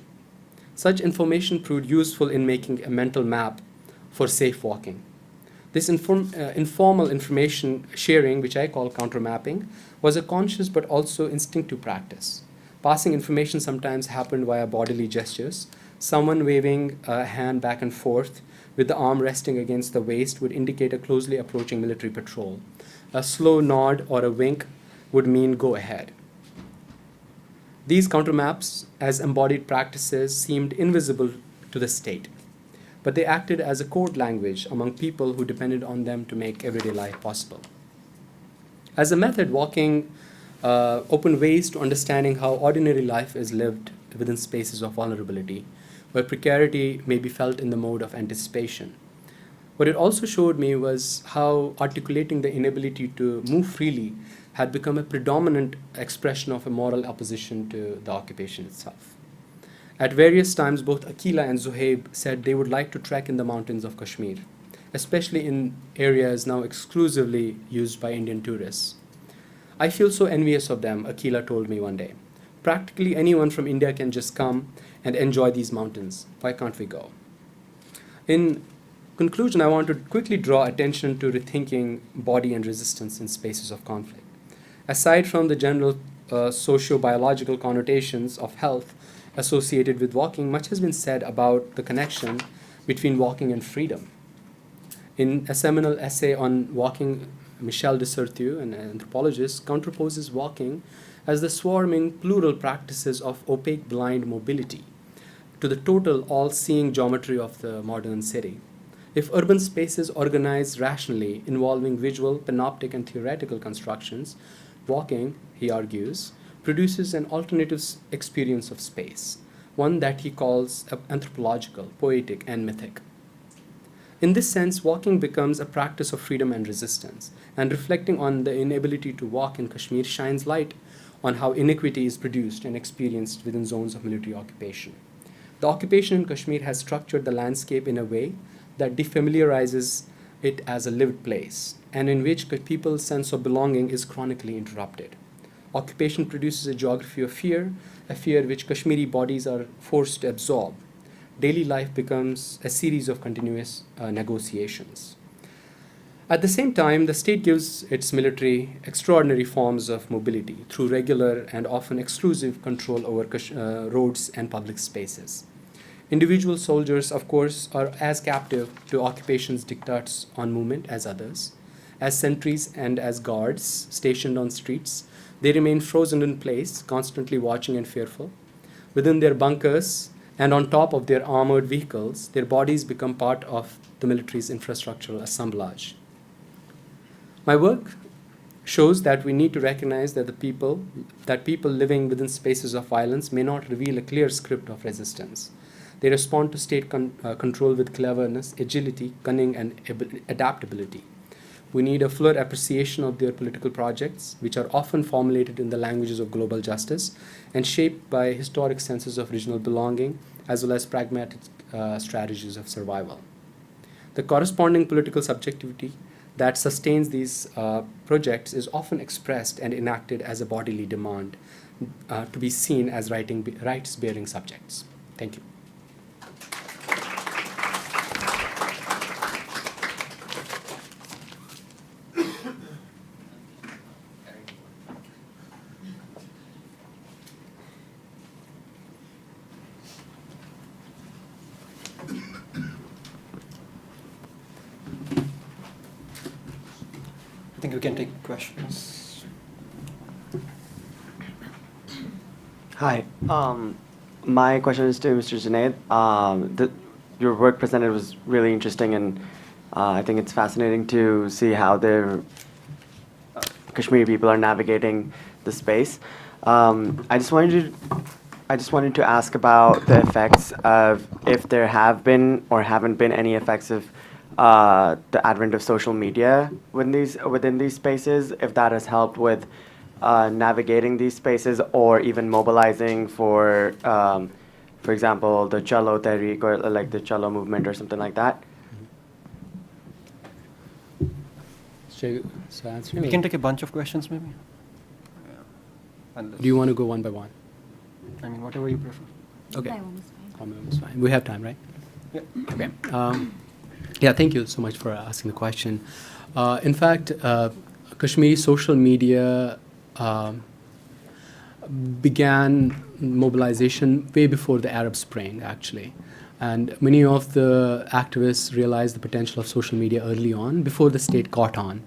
[SPEAKER 3] Such information proved useful in making a mental map for safe walking. This informal information sharing, which I call countermapping, was a conscious but also instinctive practice. Passing information sometimes happened via bodily gestures. Someone waving a hand back and forth with the arm resting against the waist would indicate a closely approaching military patrol. A slow nod or a wink would mean go ahead. These countermaps, as embodied practices, seemed invisible to the state, but they acted as a code language among people who depended on them to make everyday life possible. As a method, walking opened ways to understanding how ordinary life is lived within spaces of vulnerability, where precarity may be felt in the mode of anticipation. What it also showed me was how articulating the inability to move freely had become a predominant expression of a moral opposition to the occupation itself. At various times, both Akila and Zuhaib said they would like to trek in the mountains of Kashmir, especially in areas now exclusively used by Indian tourists. I feel so envious of them, Akila told me one day. Practically anyone from India can just come and enjoy these mountains. Why can't we go? In conclusion, I want to quickly draw attention to rethinking body and resistance in spaces of conflict. Aside from the general socio-biological connotations of health associated with walking, much has been said about the connection between walking and freedom. In a seminal essay on walking, Michel de Certeau, an anthropologist, counterposes walking as the swarming plural practices of opaque blind mobility to the total all-seeing geometry of the modern city. If urban spaces organize rationally involving visual, panoptic, and theoretical constructions, walking, he argues, produces an alternative experience of space, one that he calls anthropological, poetic, and mythic. In this sense, walking becomes a practice of freedom and resistance, and reflecting on the inability to walk in Kashmir shines light on how inequity is produced and experienced within zones of military occupation. The occupation in Kashmir has structured the landscape in a way that defamiliarizes it as a lived place, and in which people's sense of belonging is chronically interrupted. Occupation produces a geography of fear, a fear which Kashmiri bodies are forced to absorb. Daily life becomes a series of continuous negotiations. At the same time, the state gives its military extraordinary forms of mobility through regular and often exclusive control over roads and public spaces. Individual soldiers, of course, are as captive to occupation's diktats on movement as others. As sentries and as guards stationed on streets, they remain frozen in place, constantly watching and fearful. Within their bunkers and on top of their armored vehicles, their bodies become part of the military's infrastructural assemblage. My work shows that we need to recognize that people living within spaces of violence may not reveal a clear script of resistance. They respond to state control with cleverness, agility, cunning, and adaptability. We need a fuller appreciation of their political projects, which are often formulated in the languages of global justice and shaped by historic senses of regional belonging, as well as pragmatic strategies of survival. The corresponding political subjectivity that sustains these projects is often expressed and enacted as a bodily demand to be seen as rights-bearing subjects. Thank you.
[SPEAKER 1] I think we can take questions.
[SPEAKER 4] Hi. My question is to Mr. Junaid. Your work presented was really interesting, and I think it's fascinating to see how the Kashmiri people are navigating the space. I just wanted to ask about the effects of, if there have been or haven't been any effects of the advent of social media within these spaces, if that has helped with navigating these spaces, or even mobilizing for example, the Jello Tehreek, or like the Jello movement or something like that.
[SPEAKER 3] So answer
[SPEAKER 1] We
[SPEAKER 3] me.
[SPEAKER 1] can take a bunch of questions, maybe.
[SPEAKER 3] Do you want to go one by one?
[SPEAKER 1] I mean, whatever you prefer.
[SPEAKER 3] Okay.
[SPEAKER 2] That one was fine.
[SPEAKER 3] Comments, fine. We have time, right?
[SPEAKER 1] Yeah.
[SPEAKER 3] Okay. Yeah, thank you so much for asking the question. In fact, Kashmiri social media began mobilization way before the Arab Spring, actually. And many of the activists realized the potential of social media early on, before the state caught on.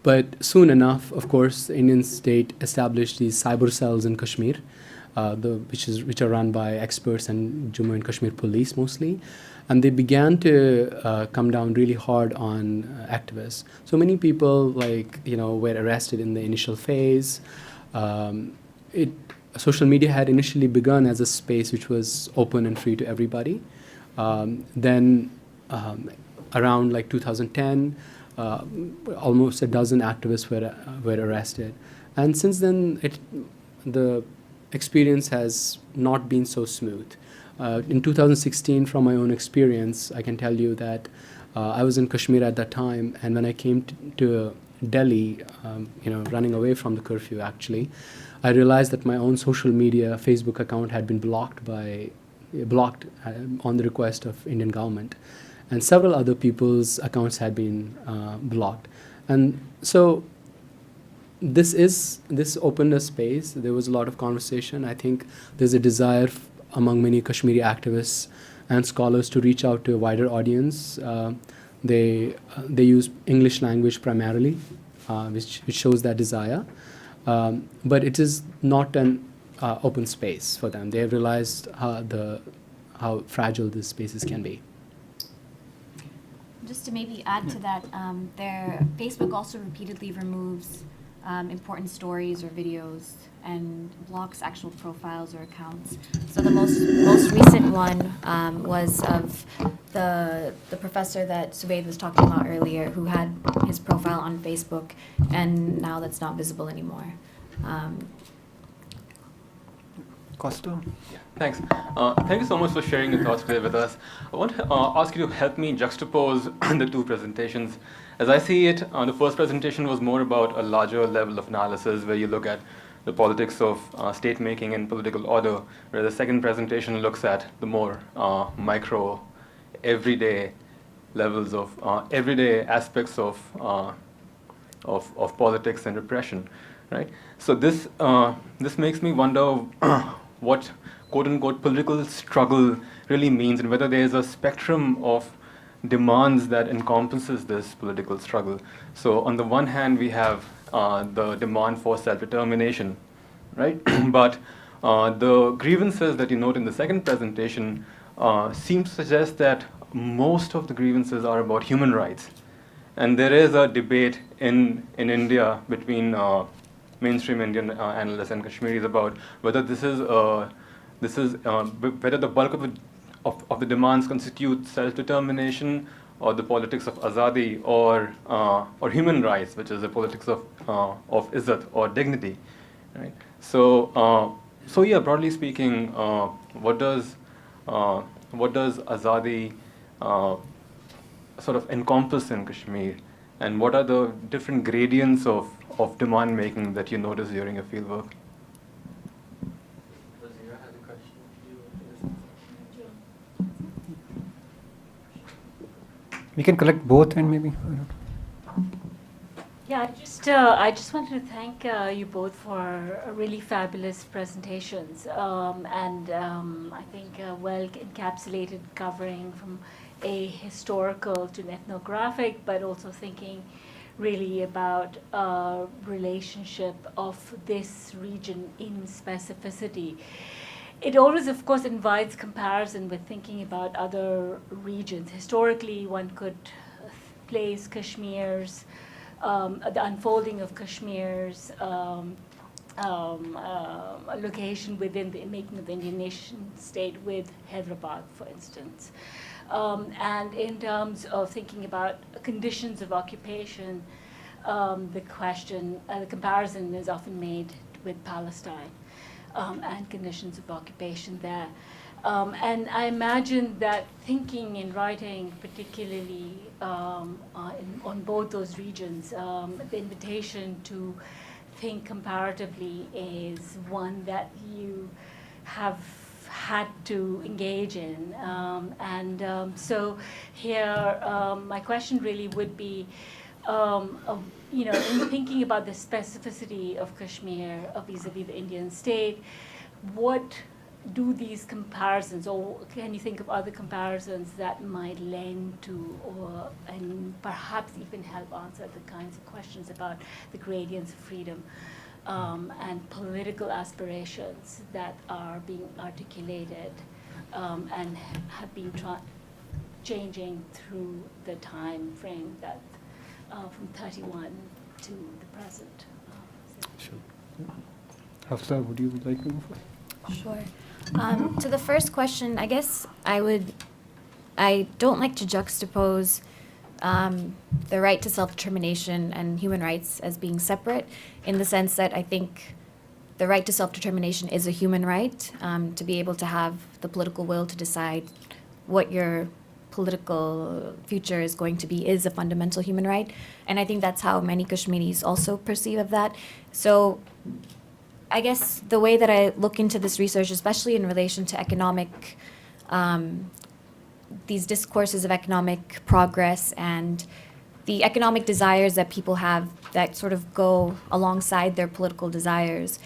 [SPEAKER 3] But soon enough, of course, the Indian state established these cyber cells in Kashmir, which are run by experts and Jammu and Kashmir police mostly. And they began to come down really hard on activists. So many people, were arrested in the initial phase. Social media had initially begun as a space which was open and free to everybody. Then, around 2010, almost a dozen activists were arrested. And since then, the experience has not been so smooth. In 2016, from my own experience, I can tell you that I was in Kashmir at that time, and when I came to Delhi, running away from the curfew, actually, I realized that my own social media Facebook account had been blocked on the request of Indian government, and several other people's accounts had been blocked. And so this opened a space. There was a lot of conversation. I think there's a desire among many Kashmiri activists and scholars to reach out to a wider audience. They use English language primarily, which shows that desire. But it is not an open space for them. They have realized how fragile these spaces can be.
[SPEAKER 2] Just to maybe add to that, their Facebook also repeatedly removes important stories or videos and blocks actual profiles or accounts. So the most recent one was of the professor that Subaid was talking about earlier, who had his profile on Facebook, and now that's not visible anymore.
[SPEAKER 1] Costa?
[SPEAKER 5] Thanks. Thank you so much for sharing your thoughts today with us. I want to ask you to help me juxtapose the two presentations. As I see it, the first presentation was more about a larger level of analysis where you look at the politics of state making and political order, where the second presentation looks at the more micro, everyday levels of everyday aspects of politics and repression, right? So this makes me wonder what quote-unquote political struggle really means, and whether there is a spectrum of demands that encompasses this political struggle. So on the one hand, we have the demand for self-determination, right? But the grievances that you note in the second presentation seem to suggest that most of the grievances are about human rights. And there is a debate in India between mainstream Indian analysts and Kashmiris about whether whether the bulk of the demands constitute self-determination or the politics of azadi or human rights, which is the politics of izzat or dignity, right? So yeah, broadly speaking, what does azadi sort of encompass in Kashmir, and what are the different gradients of demand making that you notice during your fieldwork?
[SPEAKER 1] We can collect both and maybe.
[SPEAKER 6] Yeah, I just wanted to thank you both for really fabulous presentations, and I think well encapsulated, covering from a historical to an ethnographic, but also thinking really about relationship of this region in specificity. It always, of course, invites comparison with thinking about other regions. Historically, one could place Kashmir's, the unfolding of Kashmir's location within the making of the Indian nation state with Hyderabad, for instance. And in terms of thinking about conditions of occupation, the comparison is often made with Palestine. And conditions of occupation there. And I imagine that thinking and writing, particularly on both those regions, the invitation to think comparatively is one that you have had to engage in. So here, my question really would be, in thinking about the specificity of Kashmir vis-a-vis the Indian state, what do these comparisons, or can you think of other comparisons that might lend to, and perhaps even help answer the kinds of questions about the gradients of freedom and political aspirations that are being articulated and have been changing through the time frame that from 31 to the present.
[SPEAKER 1] Sure. Hafsa, would you like to go first?
[SPEAKER 2] Sure. To the first question, I guess I don't like to juxtapose the right to self-determination and human rights as being separate, in the sense that I think the right to self-determination is a human right, to be able to have the political will to decide what your political future is going to be is a fundamental human right. And I think that's how many Kashmiris also perceive of that. So I guess the way that I look into this research, especially in relation to economic, these discourses of economic progress and the economic desires that people have that sort of go alongside their political desires.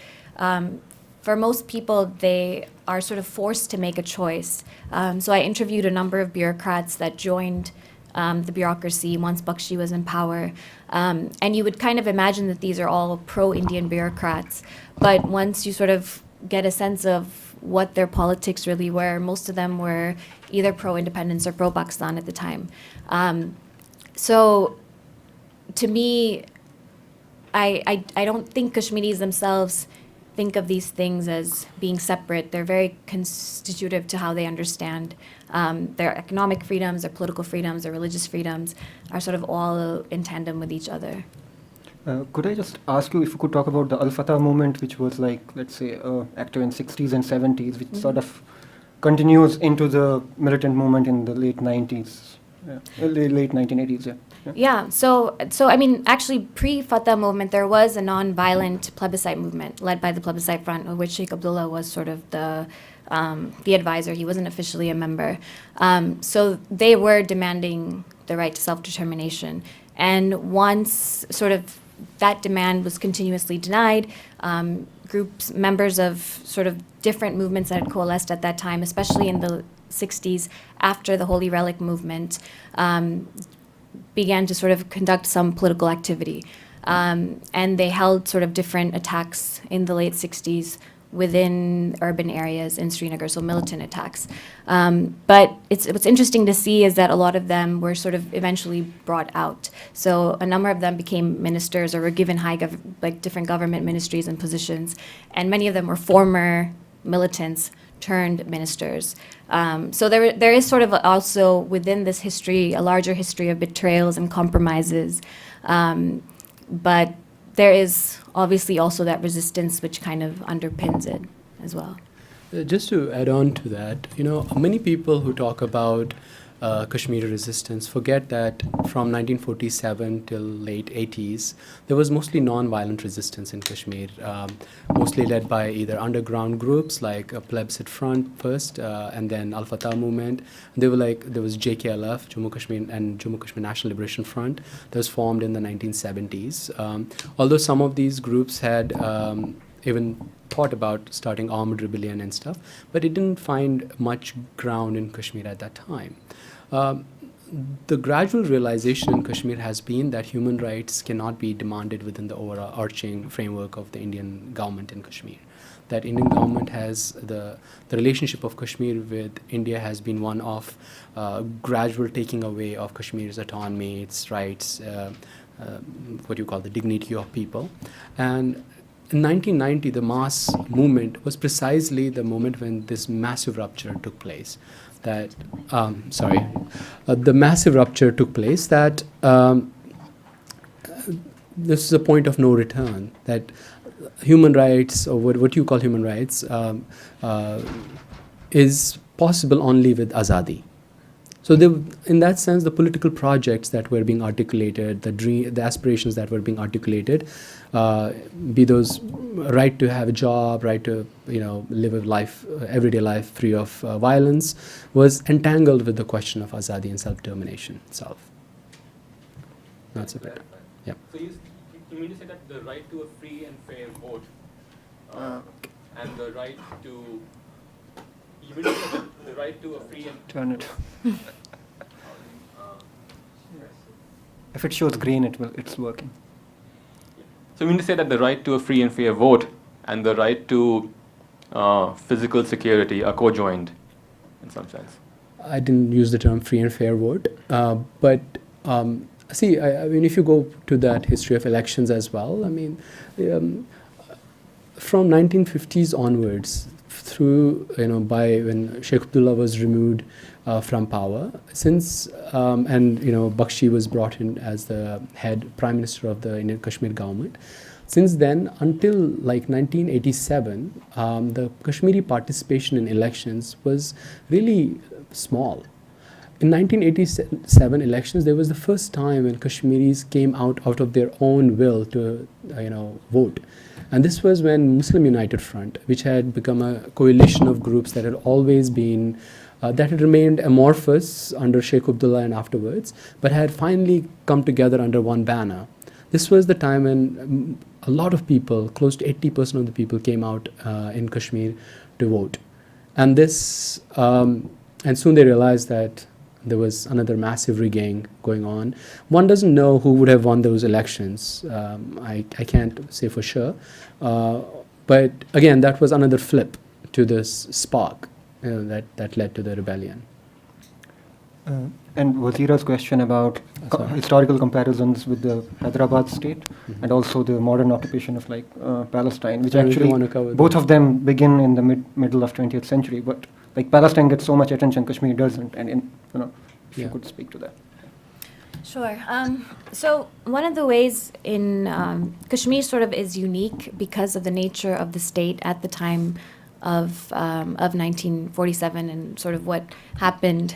[SPEAKER 2] For most people, they are sort of forced to make a choice. So I interviewed a number of bureaucrats that joined the bureaucracy once Bakshi was in power. And you would kind of imagine that these are all pro-Indian bureaucrats. But once you sort of get a sense of what their politics really were, most of them were either pro-independence or pro-Pakistan at the time. So to me, I don't think Kashmiris themselves think of these things as being separate. They're very constitutive to how they understand their economic freedoms, their political freedoms, their religious freedoms are sort of all in tandem with each other.
[SPEAKER 1] Could I just ask you if you could talk about the Al-Fatah Moment, which was like, let's say, active in 60s and 70s, which sort of continues into the militant movement in the late 90s, late 1980s, yeah.
[SPEAKER 2] Yeah, so I mean, actually, pre-Fatah movement, there was a non-violent plebiscite movement led by the Plebiscite Front, of which Sheikh Abdullah was sort of the advisor. He wasn't officially a member. So they were demanding the right to self-determination. And once sort of that demand was continuously denied, groups, members of sort of different movements that had coalesced at that time, especially in the 60s after the Holy Relic movement, began to sort of conduct some political activity. And they held sort of different attacks in the late 60s within urban areas in Srinagar, so militant attacks. But what's interesting to see is that a lot of them were sort of eventually brought out. So a number of them became ministers or were given different government ministries and positions. And many of them were former militants turned ministers. So there is sort of also within this history, a larger history of betrayals and compromises. But there is obviously also that resistance which kind of underpins it as well.
[SPEAKER 3] Just to add on to that, many people who talk about Kashmiri resistance forget that from 1947 till late 80s, there was mostly non-violent resistance in Kashmir, mostly led by either underground groups like Plebiscite Front first, and then Al-Fatah Moment. There was JKLF, Jammu Kashmir, and Jammu Kashmir National Liberation Front that was formed in the 1970s. Although some of these groups had even thought about starting armed rebellion and stuff, but it didn't find much ground in Kashmir at that time. The gradual realization in Kashmir has been that human rights cannot be demanded within the overarching framework of the Indian government in Kashmir. That Indian government has the relationship of Kashmir with India has been one of gradual taking away of Kashmir's autonomy, its rights, what you call the dignity of people. And in 1990, the mass movement was precisely the moment when this massive rupture took place. The massive rupture took place that this is a point of no return, that human rights, or what you call human rights, is possible only with azadi. So in that sense, the political projects that were being articulated, the aspirations that were being articulated, be those right to have a job, right to live a life, everyday life free of violence, was entangled with the question of azadi and self-determination itself. That's a bit. Yeah.
[SPEAKER 5] So you mean to say that the right to a free and fair vote and the right to the right to a free and
[SPEAKER 1] Turn it. If it shows green, it's working.
[SPEAKER 5] So you mean to say that the right to a free and fair vote and the right to physical security are co-joined in some sense?
[SPEAKER 3] I didn't use the term free and fair vote, but see, I mean, if you go to that history of elections as well, I mean, from 1950s onwards, through by when Sheikh Abdullah was removed from power, since and Bakshi was brought in as the head prime minister of the Indian Kashmir government. Since then, until like 1987, the Kashmiri participation in elections was really small. In 1987 elections, there was the first time when Kashmiris came out of their own will to vote. And this was when Muslim United Front, which had become a coalition of groups that had always been, that had remained amorphous under Sheikh Abdullah and afterwards, but had finally come together under one banner. This was the time when a lot of people, close to 80% of the people, came out in Kashmir to vote. And this, and soon they realized that there was another massive rigging going on. One doesn't know who would have won those elections. I can't say for sure. But again, that was another flip to this spark that led to the rebellion.
[SPEAKER 1] And Wazira's question about historical comparisons with the Hyderabad state and also the modern occupation of Palestine, which
[SPEAKER 3] I really
[SPEAKER 1] actually
[SPEAKER 3] wanna cover
[SPEAKER 1] both
[SPEAKER 3] that.
[SPEAKER 1] of them begin in the middle of 20th century, but Palestine gets so much attention, Kashmir doesn't, and if you
[SPEAKER 3] Yeah.
[SPEAKER 1] could speak to that.
[SPEAKER 2] Sure. So one of the ways in Kashmir sort of is unique because of the nature of the state at the time of 1947 and sort of what happened.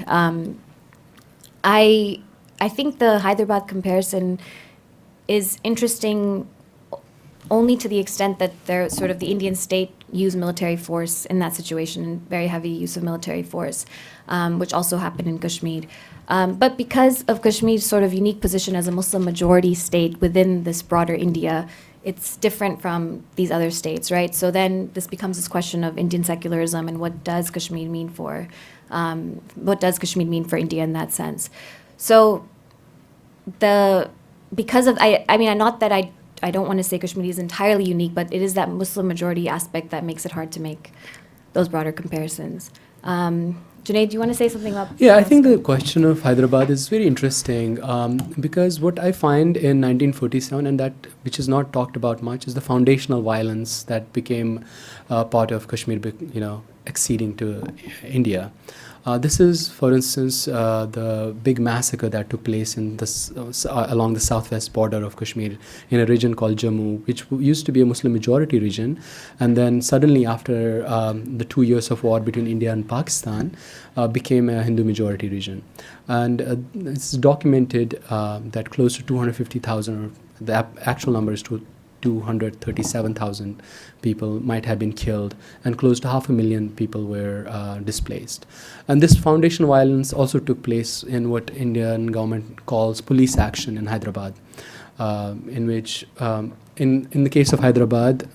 [SPEAKER 2] I think the Hyderabad comparison is interesting only to the extent that the Indian state used military force in that situation, very heavy use of military force, which also happened in Kashmir. But because of Kashmir's sort of unique position as a Muslim majority state within this broader India, it's different from these other states, right? So then this becomes this question of Indian secularism and what does Kashmir mean for India in that sense? So because of not that I don't want to say Kashmir is entirely unique, but it is that Muslim majority aspect that makes it hard to make those broader comparisons. Junaid, do you want to say something about?
[SPEAKER 3] Yeah, I think the question of Hyderabad is very interesting because what I find in 1947, and that which is not talked about much, is the foundational violence that became part of Kashmir, acceding to India. This is, for instance, the big massacre that took place in along the southwest border of Kashmir in a region called Jammu, which used to be a Muslim majority region. And then suddenly after the 2 years of war between India and Pakistan, became a Hindu majority region. And it's documented that close to 250,000, or the actual number is 237,000 people might have been killed, and close to 500,000 people were displaced. And this foundational violence also took place in what Indian government calls police action in Hyderabad, in which, in the case of Hyderabad,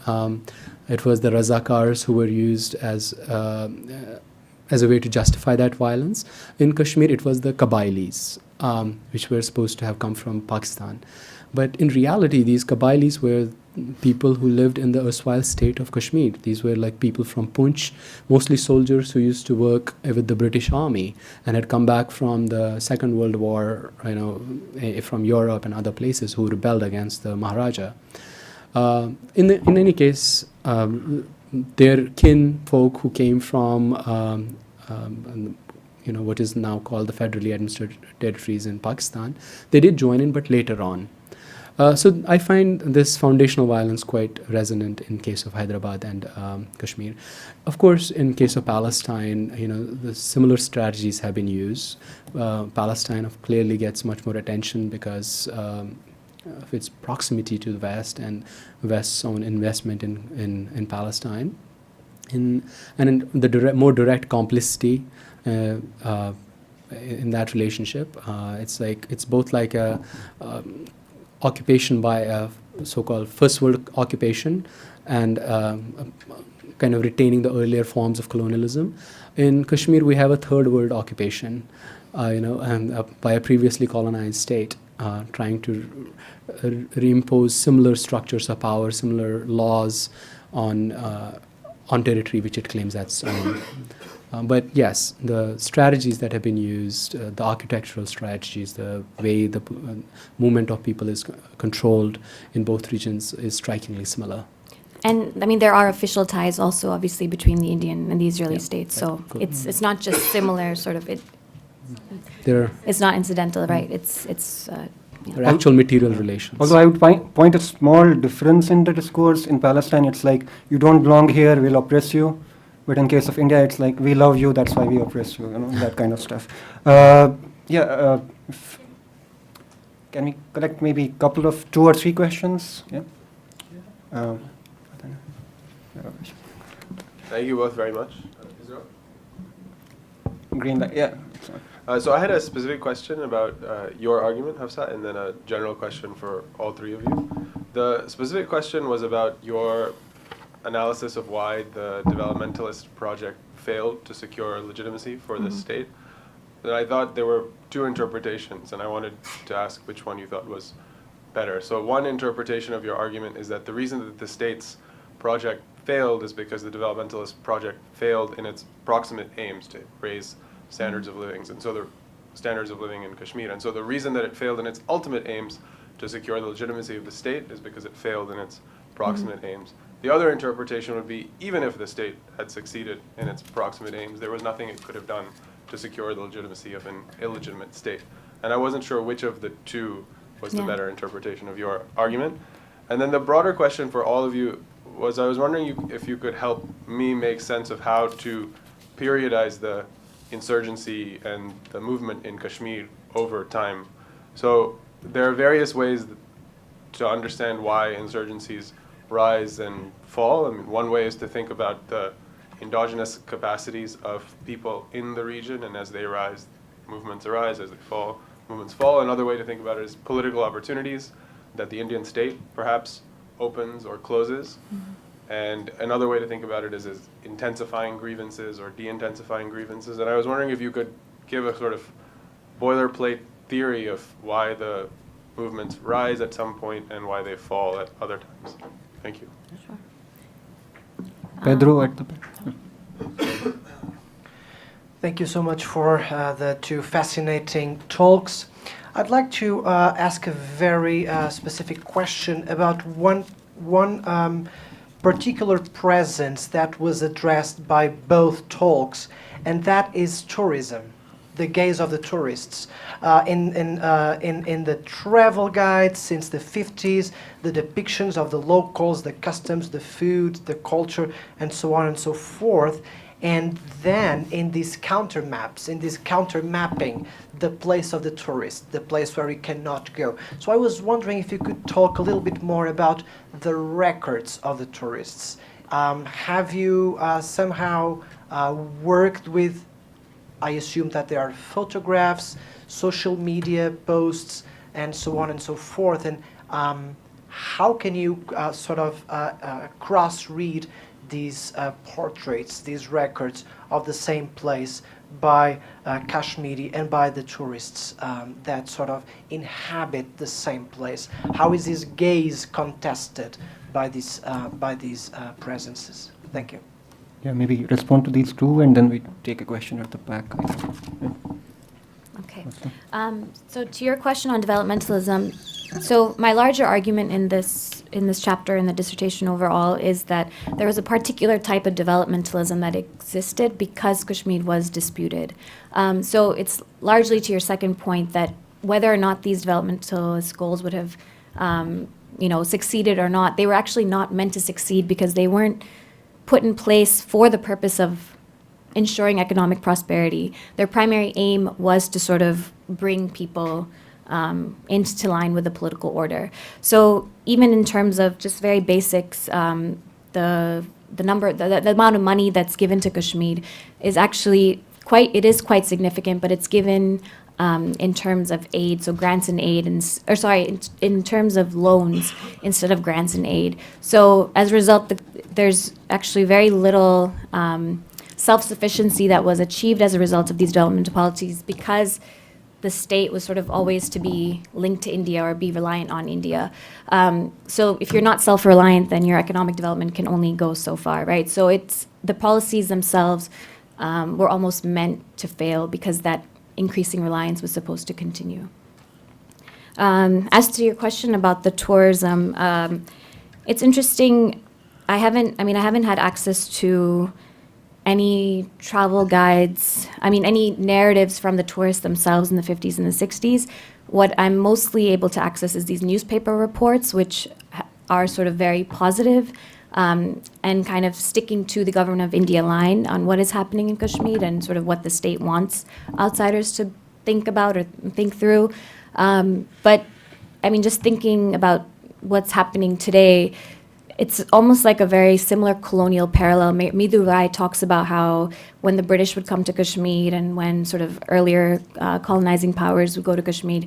[SPEAKER 3] it was the Razakars who were used as a way to justify that violence. In Kashmir, it was the Qabailis, which were supposed to have come from Pakistan. But in reality, these Qabailis were people who lived in the erstwhile state of Kashmir. These were like people from Punch, mostly soldiers who used to work with the British Army and had come back from the Second World War, from Europe and other places, who rebelled against the Maharaja. In any case, their kin folk who came from what is now called the federally administered territories in Pakistan, they did join in, but later on. So I find this foundational violence quite resonant in case of Hyderabad and Kashmir. Of course, in case of Palestine, the similar strategies have been used. Palestine clearly gets much more attention because of its proximity to the West and West's own investment in Palestine. And in the more direct complicity in that relationship, it's both like a occupation by a so-called first world occupation and kind of retaining the earlier forms of colonialism. In Kashmir, we have a third world occupation, and by a previously colonized state, trying to reimpose similar structures of power, similar laws on territory which it claims as its own. But yes, the strategies that have been used, the architectural strategies, the way the movement of people is controlled in both regions is strikingly similar.
[SPEAKER 2] And there are official ties also, obviously, between the Indian and the Israeli states. So
[SPEAKER 3] cool.
[SPEAKER 2] it's not just similar, sort of. It's not incidental, right?
[SPEAKER 3] There are actual material relations.
[SPEAKER 1] Although I would point a small difference in the discourse. In Palestine, it's like, you don't belong here, we'll oppress you. But in case of India, it's like, we love you, that's why we oppress you, that kind of stuff. Can we collect maybe a couple of 2 or 3 questions? Yeah.
[SPEAKER 7] Thank you both very much.
[SPEAKER 1] Green light, yeah.
[SPEAKER 7] So I had a specific question about your argument, Hafsa, and then a general question for all 3 of you. The specific question was about your analysis of why the developmentalist project failed to secure legitimacy for the state. And I thought there were 2 interpretations, and I wanted to ask which one you thought was better. So one interpretation of your argument is that the reason that the state's project failed is because the developmentalist project failed in its proximate aims to raise standards of living. And so the standards of living in Kashmir. And so the reason that it failed in its ultimate aims to secure the legitimacy of the state is because it failed in its proximate aims. The other interpretation would be, even if the state had succeeded in its proximate aims, there was nothing it could have done to secure the legitimacy of an illegitimate state. And I wasn't sure which of the two was the better interpretation of your argument. And then the broader question for all of you was, I was wondering if you could help me make sense of how to periodize the insurgency and the movement in Kashmir over time. So there are various ways to understand why insurgencies rise and fall. I mean, one way is to think about the endogenous capacities of people in the region, and as they rise, movements arise, as they fall, movements fall. Another way to think about it is political opportunities that the Indian state perhaps opens or closes. And another way to think about it is as intensifying grievances or de-intensifying grievances. And I was wondering if you could give a sort of boilerplate theory of why the movements rise at some point and why they fall at other times. Thank you.
[SPEAKER 2] Sure.
[SPEAKER 1] Pedro at the back.
[SPEAKER 8] Thank you so much for the two fascinating talks. I'd like to ask a very specific question about one particular presence that was addressed by both talks, and that is tourism, the gaze of the tourists. In the travel guides since the 50s, the depictions of the locals, the customs, the food, the culture, and so on and so forth. And then in these counter maps, in this counter mapping, the place of the tourist, the place where we cannot go. So I was wondering if you could talk a little bit more about the records of the tourists. Have you somehow worked with, I assume that there are photographs, social media posts, and so on and so forth. And how can you sort of cross-read these portraits, these records of the same place by Kashmiri and by the tourists that sort of inhabit the same place? How is this gaze contested by these presences? Thank you.
[SPEAKER 1] Yeah, maybe respond to these two, and then we take a question at the back.
[SPEAKER 2] Okay. So to your question on developmentalism, so my larger argument in this chapter in the dissertation overall is that there was a particular type of developmentalism that existed because Kashmir was disputed. So it's largely to your second point that whether or not these developmentalist goals would have, succeeded or not, they were actually not meant to succeed because they weren't put in place for the purpose of ensuring economic prosperity. Their primary aim was to sort of bring people into line with the political order. So even in terms of just very basics, the amount of money that's given to Kashmir is actually quite significant, but it's given in terms of aid, so grants and aid, in terms of loans instead of grants and aid. So as a result, there's actually very little self-sufficiency that was achieved as a result of these developmental policies because the state was sort of always to be linked to India or be reliant on India. So if you're not self-reliant, then your economic development can only go so far, right? So it's the policies themselves were almost meant to fail because that increasing reliance was supposed to continue. As to your question about the tourism, it's interesting. I haven't had access to any travel guides, any narratives from the tourists themselves in the 50s and the 60s. What I'm mostly able to access is these newspaper reports, which are sort of very positive, and kind of sticking to the government of India line on what is happening in Kashmir and sort of what the state wants outsiders to think about or think through. But just thinking about what's happening today, it's almost like a very similar colonial parallel. Midhu Rai talks about how when the British would come to Kashmir and when sort of earlier colonizing powers would go to Kashmir,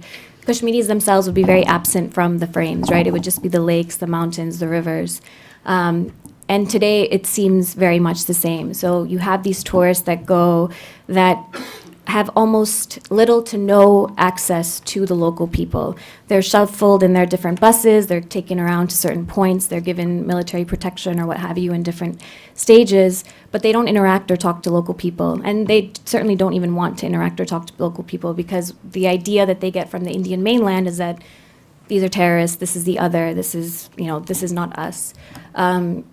[SPEAKER 2] Kashmiris themselves would be very absent from the frames, right? It would just be the lakes, the mountains, the rivers. And today it seems very much the same. So you have these tourists that go that have almost little to no access to the local people. They're shuffled in their different buses, they're taken around to certain points, they're given military protection or what have you in different stages, but they don't interact or talk to local people. And they certainly don't even want to interact or talk to local people, because the idea that they get from the Indian mainland is that these are terrorists, this is the other, this is, this is not us.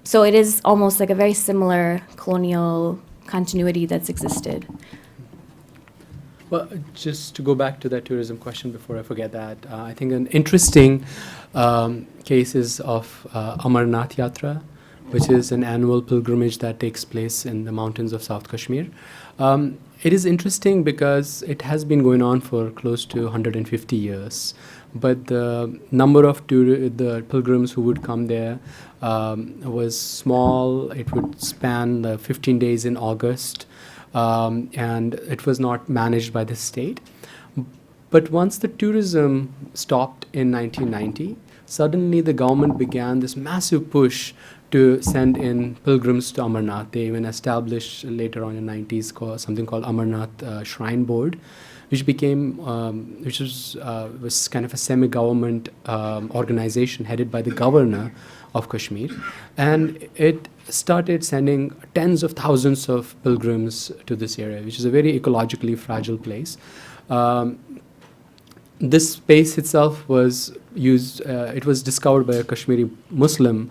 [SPEAKER 2] So it is almost like a very similar colonial continuity that's existed.
[SPEAKER 3] Well, just to go back to that tourism question before I forget that, I think an interesting case is of Amarnath Yatra, which is an annual pilgrimage that takes place in the mountains of South Kashmir. It is interesting because it has been going on for close to 150 years, but the number of the pilgrims who would come there was small. It would span 15 days in August. And it was not managed by the state. But once the tourism stopped in 1990, suddenly the government began this massive push to send in pilgrims to Amarnath. They even established later on in the 90s something called Amarnath Shrine Board, which became, was kind of a semi-government organization headed by the governor of Kashmir. And it started sending tens of thousands of pilgrims to this area, which is a very ecologically fragile place. This space itself was used, it was discovered by a Kashmiri Muslim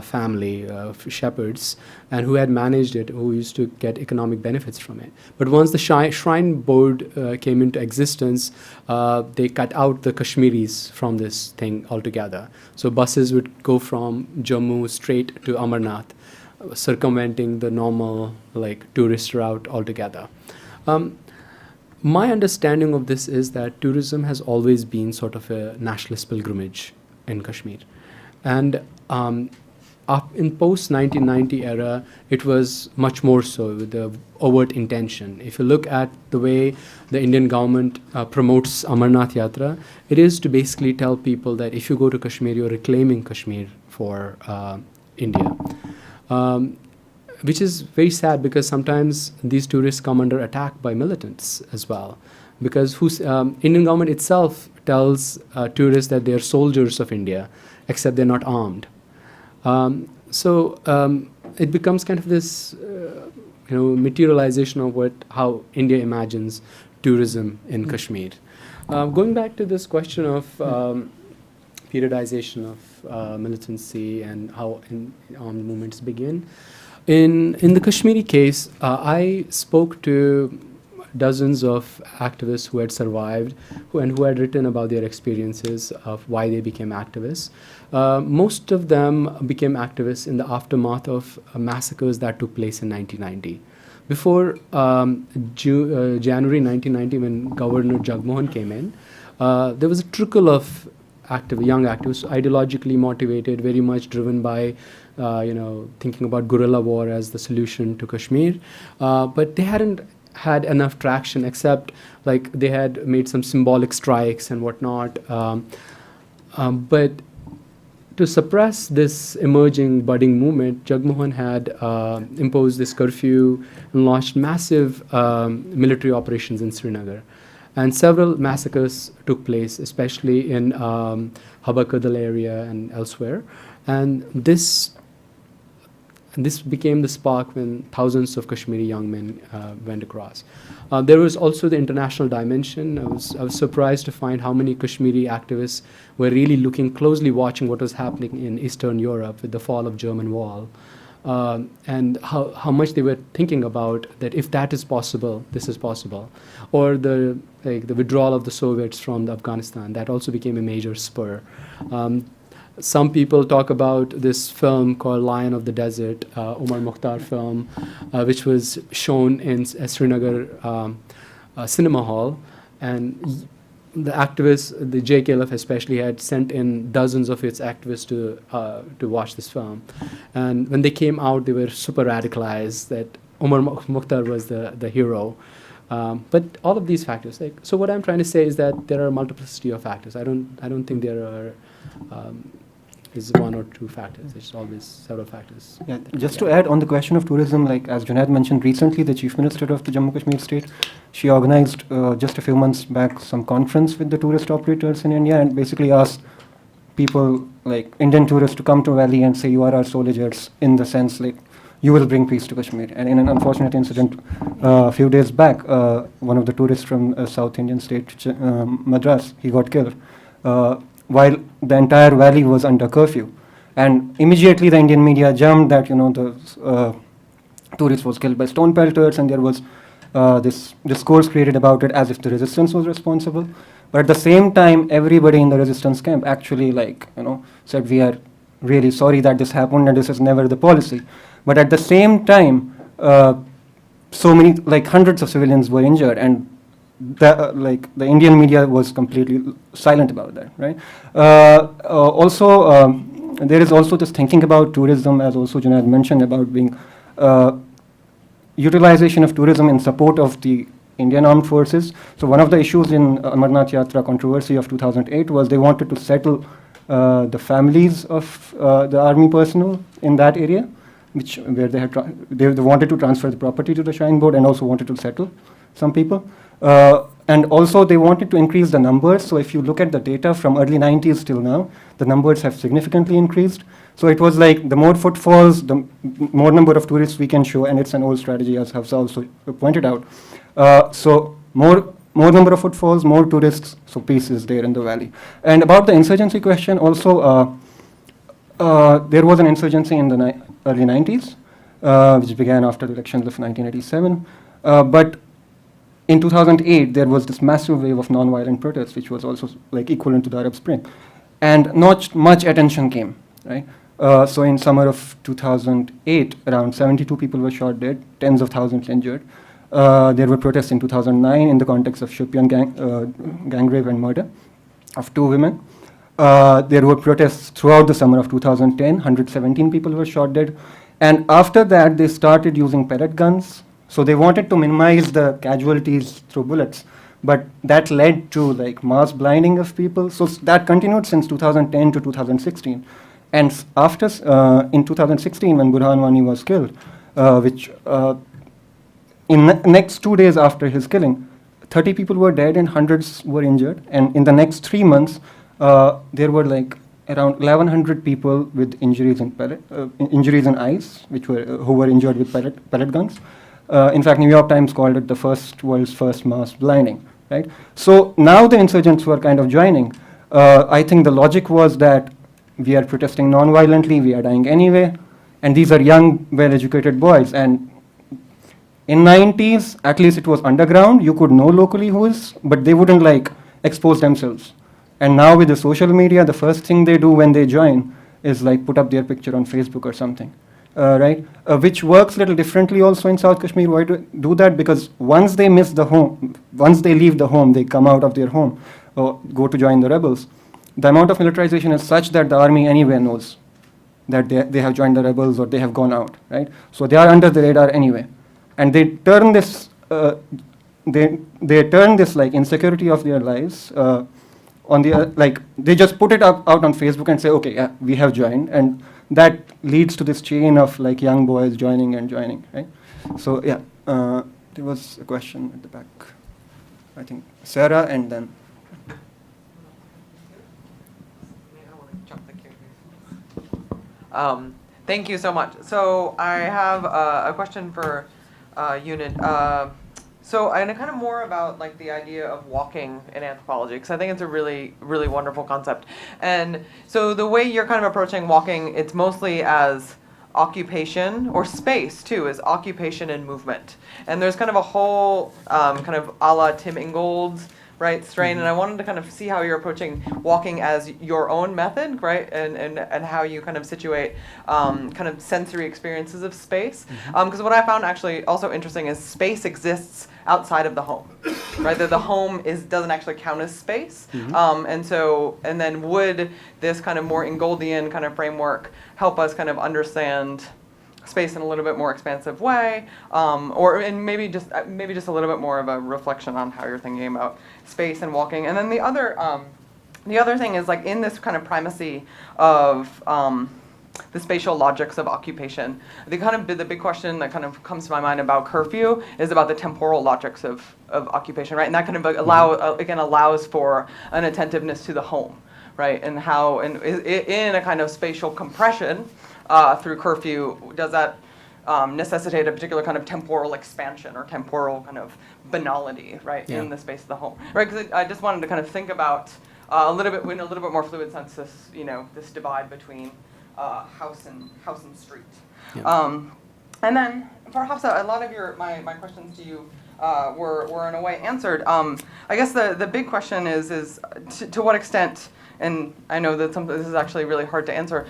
[SPEAKER 3] family of shepherds, and who had managed it, who used to get economic benefits from it. But once the shrine board came into existence, they cut out the Kashmiris from this thing altogether. So buses would go from Jammu straight to Amarnath, circumventing the normal tourist route altogether. My understanding of this is that tourism has always been sort of a nationalist pilgrimage in Kashmir. And in post-1990 era, it was much more so with the overt intention. If you look at the way the Indian government promotes Amarnath Yatra, it is to basically tell people that if you go to Kashmir, you're reclaiming Kashmir for India. Which is very sad, because sometimes these tourists come under attack by militants as well. Because Indian government itself tells tourists that they're soldiers of India, except they're not armed. So it becomes kind of this materialization of how India imagines tourism in Kashmir. Going back to this question of periodization of militancy and how armed movements begin, in the Kashmiri case, I spoke to dozens of activists who had survived and who had written about their experiences of why they became activists. Most of them became activists in the aftermath of massacres that took place in 1990. Before January 1990, when Governor Jagmohan came in, there was a trickle of young activists, ideologically motivated, very much driven by thinking about guerrilla war as the solution to Kashmir. But they hadn't had enough traction, except they had made some symbolic strikes and whatnot. But to suppress this emerging, budding movement, Jagmohan had imposed this curfew and launched massive military operations in Srinagar. And several massacres took place, especially in Habakadal area and elsewhere. And this became the spark when thousands of Kashmiri young men went across. There was also the international dimension. I was surprised to find how many Kashmiri activists were really looking closely, watching what was happening in Eastern Europe with the fall of German Wall. And how much they were thinking about that if that is possible, this is possible. Or the withdrawal of the Soviets from Afghanistan, that also became a major spur. Some people talk about this film called Lion of the Desert, Omar Mukhtar film, which was shown in a Srinagar cinema hall. And the activists, the JKLF especially, had sent in dozens of its activists to watch this film. And when they came out, they were super radicalized that Omar Mukhtar was the hero. But all of these factors, so what I'm trying to say is that there are a multiplicity of factors. I don't think there are is one or two factors. It's always several factors.
[SPEAKER 1] Yeah, just to add on the question of tourism, like as Junaid mentioned recently, the Chief Minister of the Jammu Kashmir state, she organized just a few months back some conference with the tourist operators in India and basically asked people, like Indian tourists, to come to Valley and say, you are our soldiers, in the sense like, you will bring peace to Kashmir. And in an unfortunate incident a few days back, one of the tourists from South Indian state, Madras, he got killed, while the entire valley was under curfew. And immediately the Indian media jumped that, the tourist was killed by stone pelters, and there was this discourse created about it as if the resistance was responsible. But at the same time, everybody in the resistance camp actually, said, we are really sorry that this happened and this is never the policy. But at the same time, so many, hundreds of civilians were injured, and the Indian media was completely silent about that, right? Also, there is also this thinking about tourism, as also Junaid mentioned, about being utilization of tourism in support of the Indian armed forces. So one of the issues in Amarnath Yatra controversy of 2008 was they wanted to settle the families of the army personnel in that area, where they wanted to transfer the property to the Shrine Board and also wanted to settle some people. And also they wanted to increase the numbers. So if you look at the data from early 90s till now, the numbers have significantly increased. So it was like the more footfalls, the more number of tourists we can show, and it's an old strategy, as Hafsa also pointed out. So more number of footfalls, more tourists, so peace is there in the valley. And about the insurgency question also, there was an insurgency in the early 90s, which began after the elections of 1987. But in 2008, there was this massive wave of non-violent protests, which was also equivalent to the Arab Spring. And not much attention came, right? So in summer of 2008, around 72 people were shot dead, tens of thousands injured. There were protests in 2009 in the context of Shopian gang rape and murder of 2 women. There were protests throughout the summer of 2010, 117 people were shot dead. And after that, they started using pellet guns. So they wanted to minimize the casualties through bullets, but that led to mass blinding of people. So that continued since 2010 to 2016. And after, in 2016, when Burhan Wani was killed, which in the next 2 days after his killing, 30 people were dead and hundreds were injured. And in the next 3 months, there were around 1,100 people with injuries in eyes, who were injured with pellet guns. In fact, New York Times called it the world's first mass blinding, right? So now the insurgents were kind of joining. I think the logic was that we are protesting non-violently, we are dying anyway, and these are young, well-educated boys. And in 90s, at least it was underground, you could know locally who is, but they wouldn't expose themselves. And now with the social media, the first thing they do when they join is put up their picture on Facebook or something. Right, which works a little differently also in South Kashmir. Why do that? Because once they miss the home, once they leave the home, they come out of their home or go to join the rebels, the amount of militarization is such that the army anyway knows that they have joined the rebels or they have gone out, right? So they are under the radar anyway. And they turn this, they turn this insecurity of their lives on the, they just put it out on Facebook and say, okay, yeah, we have joined. And that leads to this chain of young boys joining, right? So yeah, there was a question at the back. I think Sarah and then.
[SPEAKER 9] Thank you so much. So I have a question for Junaid. And kind of more about the idea of walking in anthropology, because I think it's a really, really wonderful concept. And so the way you're kind of approaching walking, it's mostly as occupation, or space too, is occupation and movement. And there's kind of a whole kind of a la Tim Ingold's strain. And I wanted to kind of see how you're approaching walking as your own method, right? And how you kind of situate kind of sensory experiences of space. Because what I found actually also interesting is space exists outside of the home, right? That the home doesn't actually count as space. And then would this kind of more Ingoldian kind of framework help us kind of understand space in a little bit more expansive way, and maybe just a little bit more of a reflection on how you're thinking about space and walking. And then the the other thing is like in this kind of primacy of the spatial logics of occupation, the big question that kind of comes to my mind about curfew is about the temporal logics of occupation, right? And that kind of allows for an attentiveness to the home, right? And how in a kind of spatial compression through curfew, does that necessitate a particular kind of temporal expansion or temporal kind of banality, right, in the space of the home, right? Because I just wanted to kind of think about a little bit more fluid sense this, this divide between house and street.
[SPEAKER 3] Yeah.
[SPEAKER 9] And then for Hafsa, a lot of my questions to you were in a way answered. I guess the big question is to what extent, and I know that this is actually really hard to answer,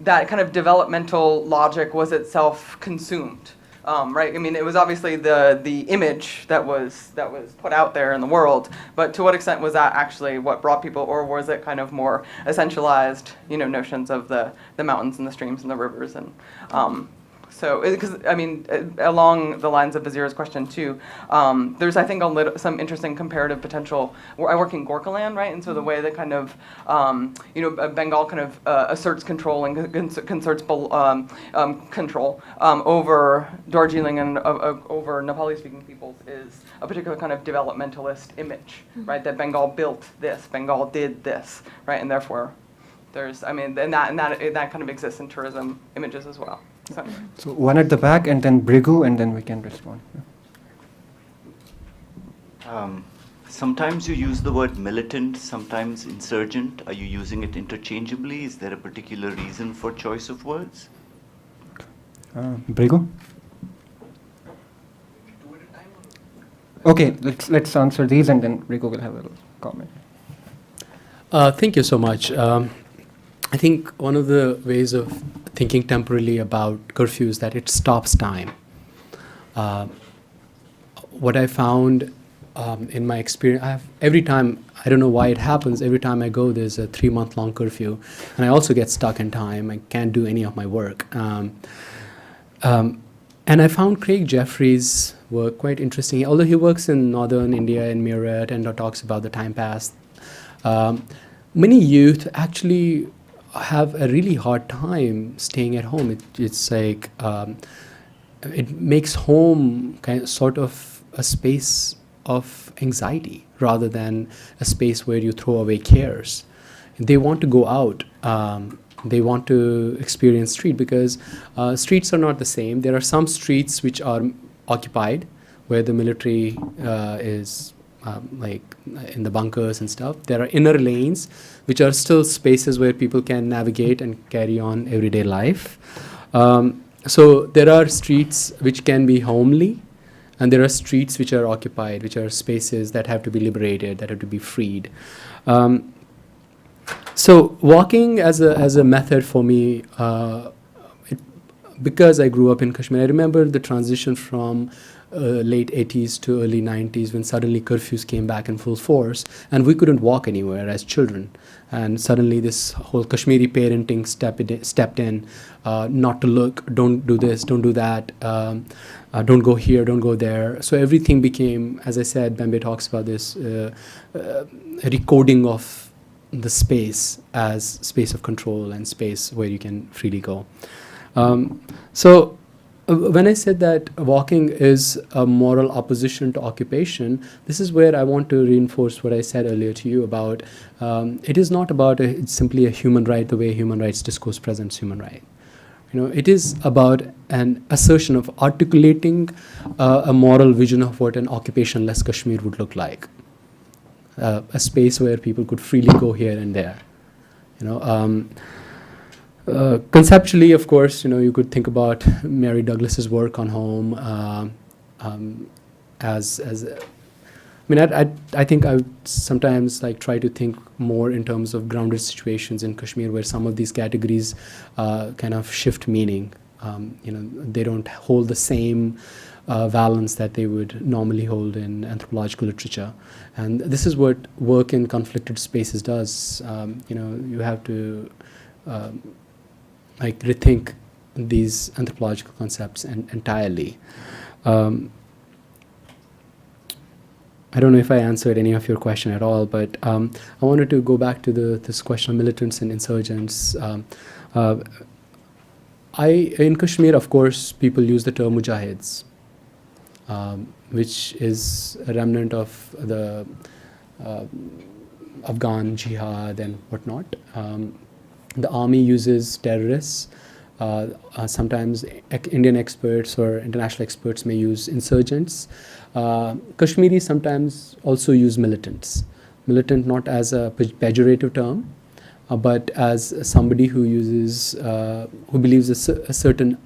[SPEAKER 9] that kind of developmental logic was itself consumed, right? I mean, it was obviously the image that was put out there in the world, but to what extent was that actually what brought people, or was it kind of more essentialized, notions of the mountains and the streams and the rivers and so, because I mean, along the lines of Bazir's question too, there's I think some interesting comparative potential. I work in Gorkhaland, right, and so the way that kind of Bengal kind of asserts control and concerts control over Darjeeling and over Nepali-speaking peoples is a particular kind of developmentalist image, right? That Bengal built this, Bengal did this, right, and therefore there's and that kind of exists in tourism images as well.
[SPEAKER 1] So one at the back, and then Brigu, and then we can respond.
[SPEAKER 10] Sometimes you use the word militant, sometimes insurgent. Are you using it interchangeably? Is there a particular reason for choice of words?
[SPEAKER 1] Brigu? Okay, let's answer these, and then Brigu will have a little comment.
[SPEAKER 3] Thank you so much. I think one of the ways of thinking temporally about curfew is that it stops time. What I found in my experience, every time, I don't know why it happens, every time I go there's a 3-month-long curfew, and I also get stuck in time. I can't do any of my work. And I found Craig Jeffrey's work quite interesting. Although he works in northern India, in Meerut, and talks about the time past, many youth actually have a really hard time staying at home. It's like it makes home sort of a space of anxiety rather than a space where you throw away cares. They want to go out. They want to experience street because streets are not the same. There are some streets which are occupied where the military is like in the bunkers and stuff. There are inner lanes, which are still spaces where people can navigate and carry on everyday life. So there are streets which can be homely, and there are streets which are occupied, which are spaces that have to be liberated, that have to be freed. So walking as a method for me, because I grew up in Kashmir, I remember the transition from late 80s to early 90s when suddenly curfews came back in full force and we couldn't walk anywhere as children. And suddenly this whole Kashmiri parenting stepped in, not to look, don't do this, don't do that, don't go here, don't go there. So everything became, as I said, Bembe talks about this recoding of the space as space of control and space where you can freely go. So when I said that walking is a moral opposition to occupation, this is where I want to reinforce what I said earlier to you about it is not about it's simply a human right the way human rights discourse presents human right. It is about an assertion of articulating a moral vision of what an occupation-less Kashmir would look like. A space where people could freely go here and there. Conceptually, of course, you could think about Mary Douglas's work on home I think I would sometimes try to think more in terms of grounded situations in Kashmir where some of these categories kind of shift meaning. They don't hold the same valence that they would normally hold in anthropological literature. And this is what work in conflicted spaces does. You have to rethink these anthropological concepts entirely. I don't know if I answered any of your question at all, but I wanted to go back to this question of militants and insurgents. Uh, in Kashmir, of course, people use the term mujahids, which is a remnant of the Afghan jihad and whatnot. The army uses terrorists. Sometimes Indian experts or international experts may use insurgents. Kashmiris sometimes also use militants. Militant not as a pejorative term, but as somebody who uses, who believes a certain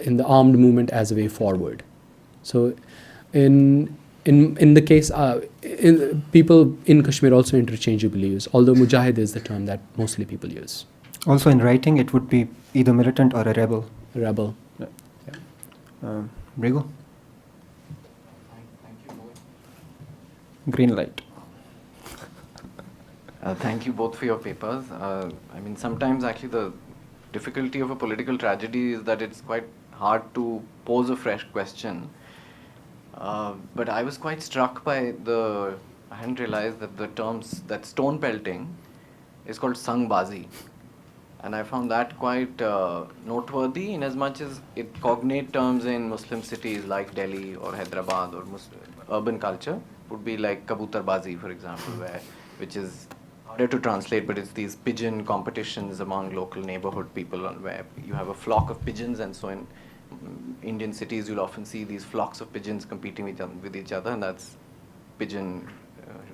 [SPEAKER 3] in the armed movement as a way forward. So, in the case, people in Kashmir also interchangeably use, although mujahid is the term that mostly people use.
[SPEAKER 1] Also in writing, it would be either militant or a rebel.
[SPEAKER 3] Rebel.
[SPEAKER 1] Yeah. Brigo?
[SPEAKER 11] Thank you both.
[SPEAKER 1] Green light.
[SPEAKER 11] Thank you both for your papers. I mean, sometimes actually the difficulty of a political tragedy is that it's quite hard to pose a fresh question. But I was quite struck by I hadn't realized that the terms, that stone pelting is called sangbazi. And I found that quite noteworthy in as much as it cognate terms in Muslim cities like Delhi or Hyderabad or urban culture would be like kabutarbazi, for example, which is harder to translate, but it's these pigeon competitions among local neighborhood people where you have a flock of pigeons, and so in Indian cities you'll often see these flocks of pigeons competing with each other, and that's pigeon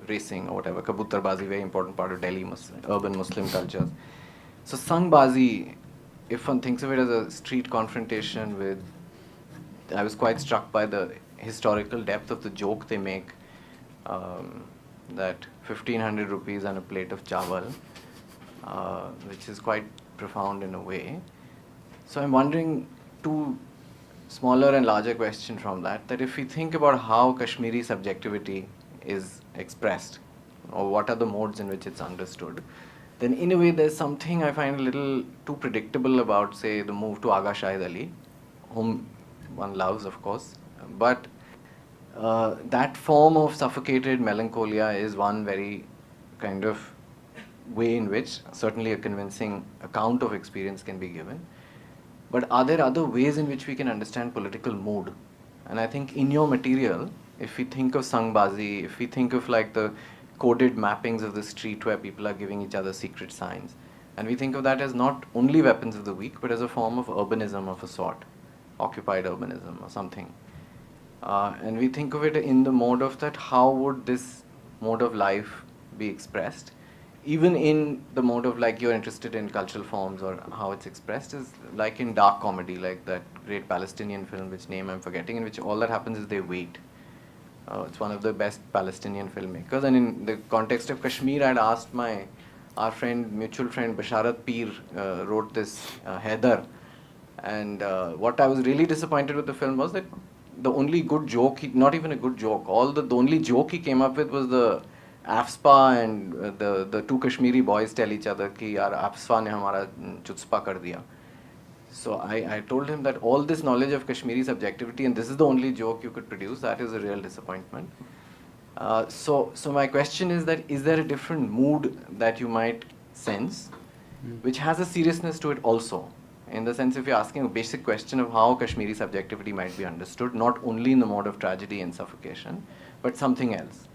[SPEAKER 11] racing or whatever. Kabutarbazi, very important part of Delhi urban Muslim cultures. So sangbazi, if one thinks of it as a street confrontation with, I was quite struck by the historical depth of the joke they make, that 1500 rupees and a plate of chawal, which is quite profound in a way. So I'm wondering two smaller and larger questions from that if we think about how Kashmiri subjectivity is expressed, or what are the modes in which it's understood, then in a way there's something I find a little too predictable about, say, the move to Agha Shahid Ali, whom one loves, of course. But that form of suffocated melancholia is one very kind of way in which certainly a convincing account of experience can be given. But are there other ways in which we can understand political mood? And I think in your material, if we think of sangbazi, if we think of like the coded mappings of the street where people are giving each other secret signs, and we think of that as not only weapons of the weak, but as a form of urbanism of a sort, occupied urbanism or something. And we think of it in the mode of that, how would this mode of life be expressed? Even in the mode of like you're interested in cultural forms or how it's expressed is like in dark comedy, like that great Palestinian film, which name I'm forgetting, in which all that happens is they wait. It's one of the best Palestinian filmmakers. And in the context of Kashmir, I'd asked our friend, mutual friend, Basharat Peer, wrote this Haider. And what I was really disappointed with the film was that the only good joke, not even a good joke, the only joke he came up with was the AFSPA and the two Kashmiri boys tell each other ki yaar AFSPA ne hamara chutzpa kar diya. So I told him that all this knowledge of Kashmiri subjectivity, and this is the only joke you could produce, that is a real disappointment. So my question is that, is there a different mood that you might sense, which has a seriousness to it also? In the sense, if you're asking a basic question of how Kashmiri subjectivity might be understood, not only in the mode of tragedy and suffocation, but something else.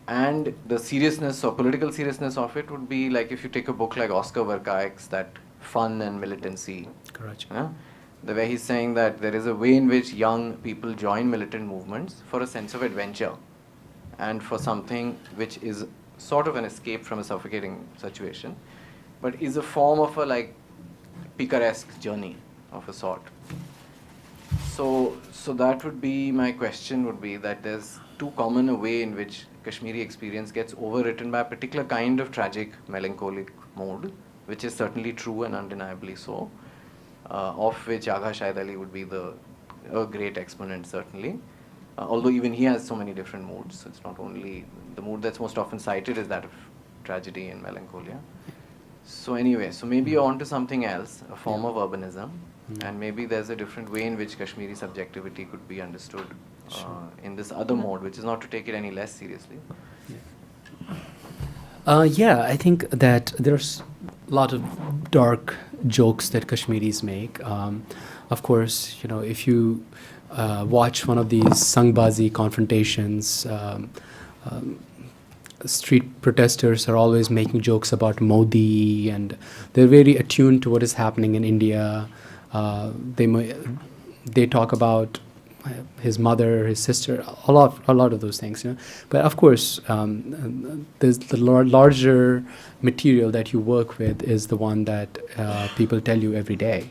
[SPEAKER 11] And the seriousness or political seriousness of it would be like if you take a book like Oscar Verkaik's, that Fun and Militancy.
[SPEAKER 3] Correct.
[SPEAKER 11] The way he's saying that there is a way in which young people join militant movements for a sense of adventure and for something which is sort of an escape from a suffocating situation, but is a form of a like picaresque journey of a sort. So that would be my question, would be that there's too common a way in which Kashmiri experience gets overwritten by a particular kind of tragic, melancholic mode, which is certainly true and undeniably so, of which Agha Shahid Ali would be a great exponent, certainly. Although even he has so many different moods, so it's not only the mood that's most often cited is that of tragedy and melancholia. So anyway, so maybe you're onto something else, a form of urbanism, and maybe there's a different way in which Kashmiri subjectivity could be understood in this other mode, which is not to take it any less seriously?
[SPEAKER 3] Yeah, I think that there's a lot of dark jokes that Kashmiris make. Of course, if you watch one of these sangbazi confrontations, street protesters are always making jokes about Modi, and they're very attuned to what is happening in India. They talk about his mother, his sister, a lot of those things. But of course, there's the larger material that you work with is the one that people tell you every day.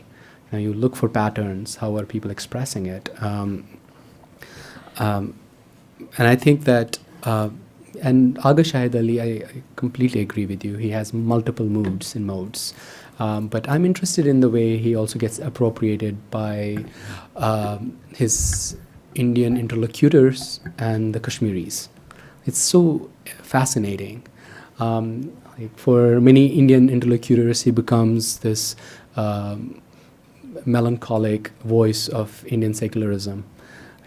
[SPEAKER 3] You look for patterns. How are people expressing it? And I think that, and Agha Shahid Ali, I completely agree with you. He has multiple moods and modes. But I'm interested in the way he also gets appropriated by his Indian interlocutors and the Kashmiris. It's so fascinating. For many Indian interlocutors, he becomes this melancholic voice of Indian secularism,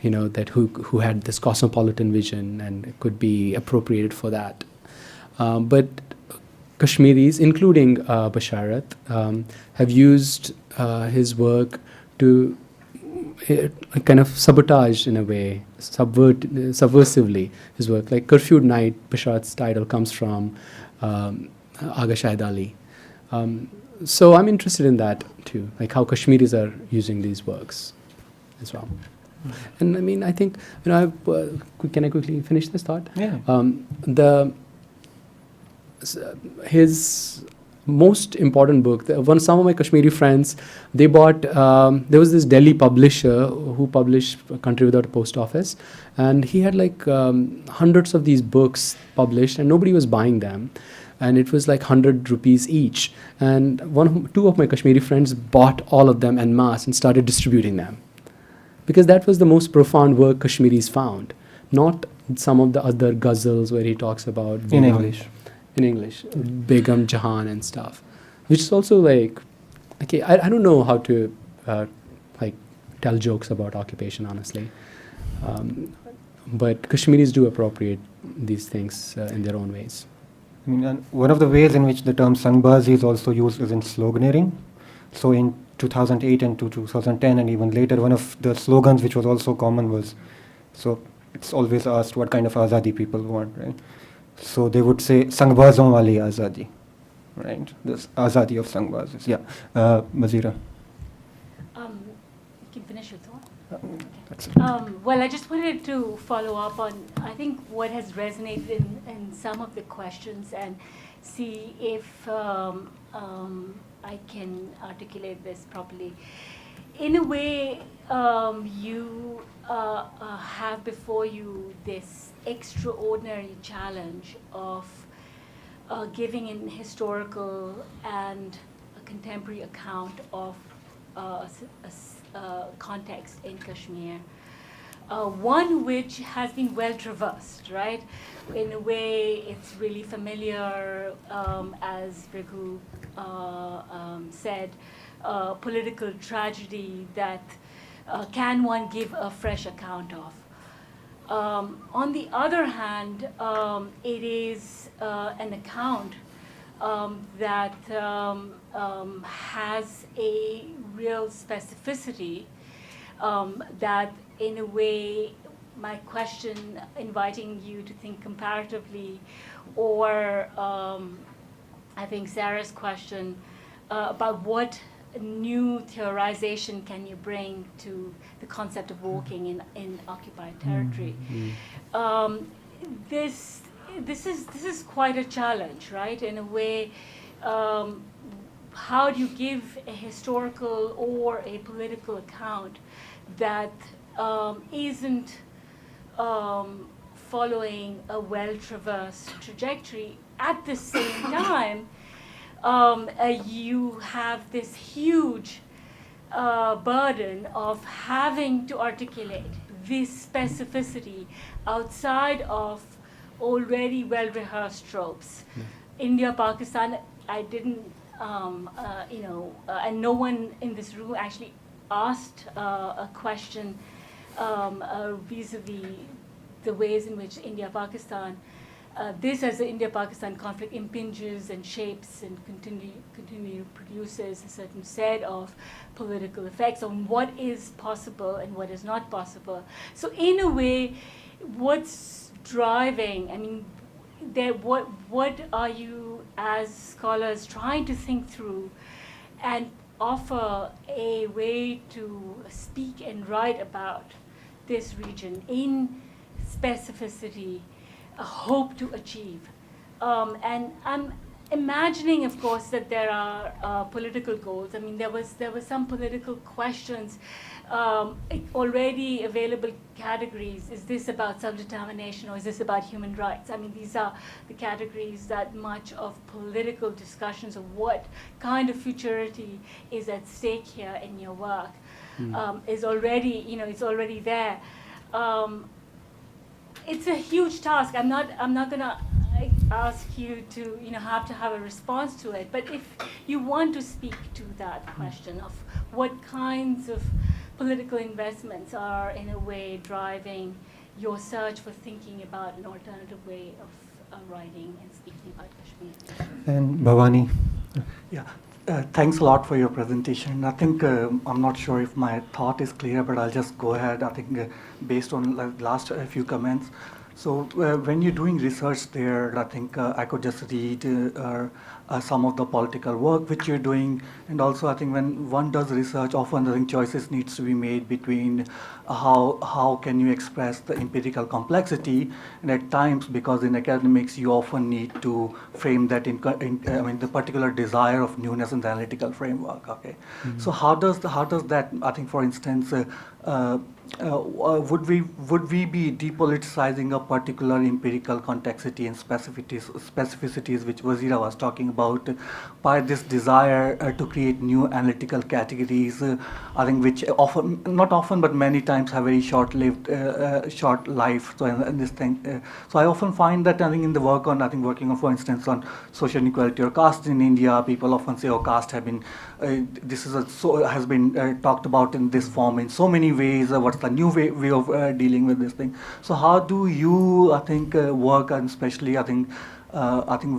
[SPEAKER 3] that who had this cosmopolitan vision and could be appropriated for that. But Kashmiris, including Basharat, have used his work to kind of sabotage, in a way, subversively his work. Like Curfew Night, Basharat's title comes from Agha Shahid Ali. So I'm interested in that too, like how Kashmiris are using these works as well. And I mean, I think, can I quickly finish this thought?
[SPEAKER 1] Yeah.
[SPEAKER 3] His most important book, some of my Kashmiri friends, they bought, there was this Delhi publisher who published A Country Without a Post Office, and he had like hundreds of these books published, and nobody was buying them. And it was like 100 rupees each. And two of my Kashmiri friends bought all of them en masse and started distributing them. Because that was the most profound work Kashmiris found, not some of the other ghazals where he talks about
[SPEAKER 1] In English.
[SPEAKER 3] In English, Begum Jahan and stuff, which is also like, okay, I don't know how to tell jokes about occupation, honestly. But Kashmiris do appropriate these things in their own ways.
[SPEAKER 1] I mean, and one of the ways in which the term Sangbazi is also used is in sloganeering. So in 2008 and 2010 and even later, one of the slogans which was also common was, so it's always asked what kind of azadi people want, right? So they would say Sangbazon wali azadi, right? This azadi of Sangbazis. Yeah, Mazira.
[SPEAKER 6] You can finish your thought.
[SPEAKER 1] That's it.
[SPEAKER 6] Well, I just wanted to follow up on, I think, what has resonated in some of the questions and see if I can articulate this properly. In a way, you have before you this extraordinary challenge of giving an historical and a contemporary account of context in Kashmir. One which has been well traversed, right? In a way, it's really familiar, as Raghu said, political tragedy that can one give a fresh account of. On the other hand, it is an account that has a real specificity that, in a way, my question inviting you to think comparatively, or I think Sarah's question about what new theorization can you bring to the concept of walking in occupied territory. This is quite a challenge, right? In a way, how do you give a historical or a political account that isn't following a well-traversed trajectory? At the same time, you have this huge burden of having to articulate this specificity outside of already well-rehearsed tropes. India, Pakistan, I didn't, and no one in this room actually asked a question vis-a-vis the ways in which India-Pakistan, this as the India-Pakistan conflict impinges and shapes and continue produces a certain set of political effects on what is possible and what is not possible. So in a way, what's driving, I mean, what are you as scholars trying to think through and offer a way to speak and write about this region in specificity, a hope to achieve? And I'm imagining, of course, that there are political goals. I mean, there was some political questions, already available categories. Is this about self-determination or is this about human rights? I mean, these are the categories that much of political discussions of what kind of futurity is at stake here in your work is already, it's already there. It's a huge task. I'm not gonna ask you to, have to have a response to it. But if you want to speak to that question of what kinds of political investments are in a way driving your search for thinking about an alternative way of writing and speaking about Kashmir.
[SPEAKER 1] And Bhavani.
[SPEAKER 12] Yeah, thanks a lot for your presentation. I think I'm not sure if my thought is clear, but I'll just go ahead. I think based on last few comments. So when you're doing research there, I think I could just read some of the political work which you're doing, and also I think when one does research, often I think choices needs to be made between how can you express the empirical complexity, and at times, because in academics you often need to frame that in the particular desire of newness in the analytical framework. Okay, so how does that, I think, for instance, would we be depoliticizing a particular empirical complexity and specificities which Wazira was talking about by this desire to create new analytical categories, I think, which often, not often, but many times have very short-lived, short life. So in this thing, so I often find that I think in the work on, working on, for instance, on social inequality or caste in India, people often say, oh, caste have been, has been talked about in this form in so many ways. What's the new way of dealing with this thing? So how do you, I think, work, and especially, I think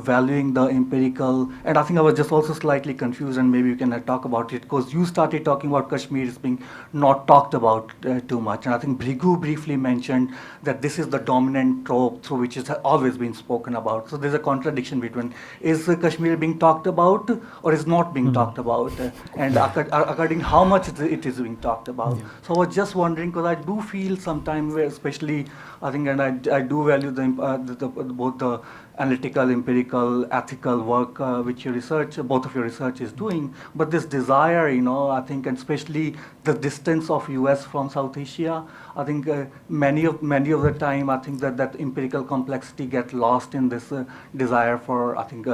[SPEAKER 12] valuing the empirical, and I think I was just also slightly confused, and maybe you can talk about it, because you started talking about Kashmir as being not talked about too much, and I think Brigu briefly mentioned that this is the dominant trope through which has always been spoken about. So there's a contradiction between, is Kashmir being talked about or is not being talked about, and according how much it is being talked about. So I was just wondering, because I do feel sometimes, especially, I think, and I do value both the analytical, empirical, ethical work which both of your research is doing, but this desire, I think, and especially the distance of US from South Asia, I think many of the time, I think that empirical complexity gets lost in this desire for, I think,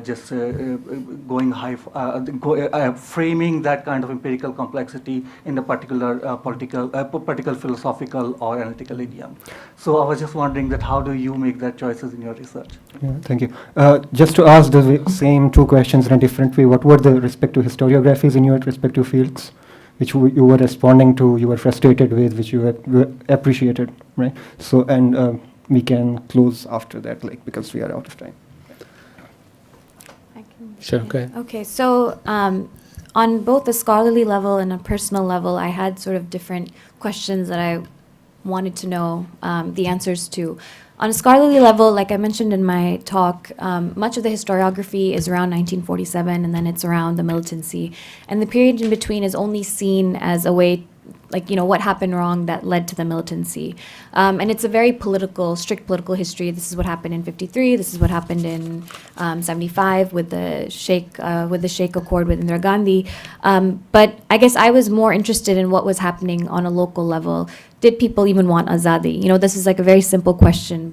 [SPEAKER 12] just going high, framing that kind of empirical complexity in a particular political, philosophical or analytical idiom. So I was just wondering that how do you make that choices in your research?
[SPEAKER 1] Yeah, thank you. Just to ask the same two questions in a different way, what were the respective historiographies in your respective fields, which you were responding to, you were frustrated with, which you appreciated, right? So, and we can close after that, because we are out of time.
[SPEAKER 3] Sure, go ahead.
[SPEAKER 2] Okay, so on both the scholarly level and a personal level, I had sort of different questions that I wanted to know the answers to. On a scholarly level, like I mentioned in my talk, much of the historiography is around 1947, and then it's around the militancy. And the period in between is only seen as a way, what happened wrong that led to the militancy. And it's a very strict political history. This is what happened in 53. This is what happened in 75 with the Sheikh Accord with Indira Gandhi. But I guess I was more interested in what was happening on a local level. Did people even want Azadi? This is a very simple question,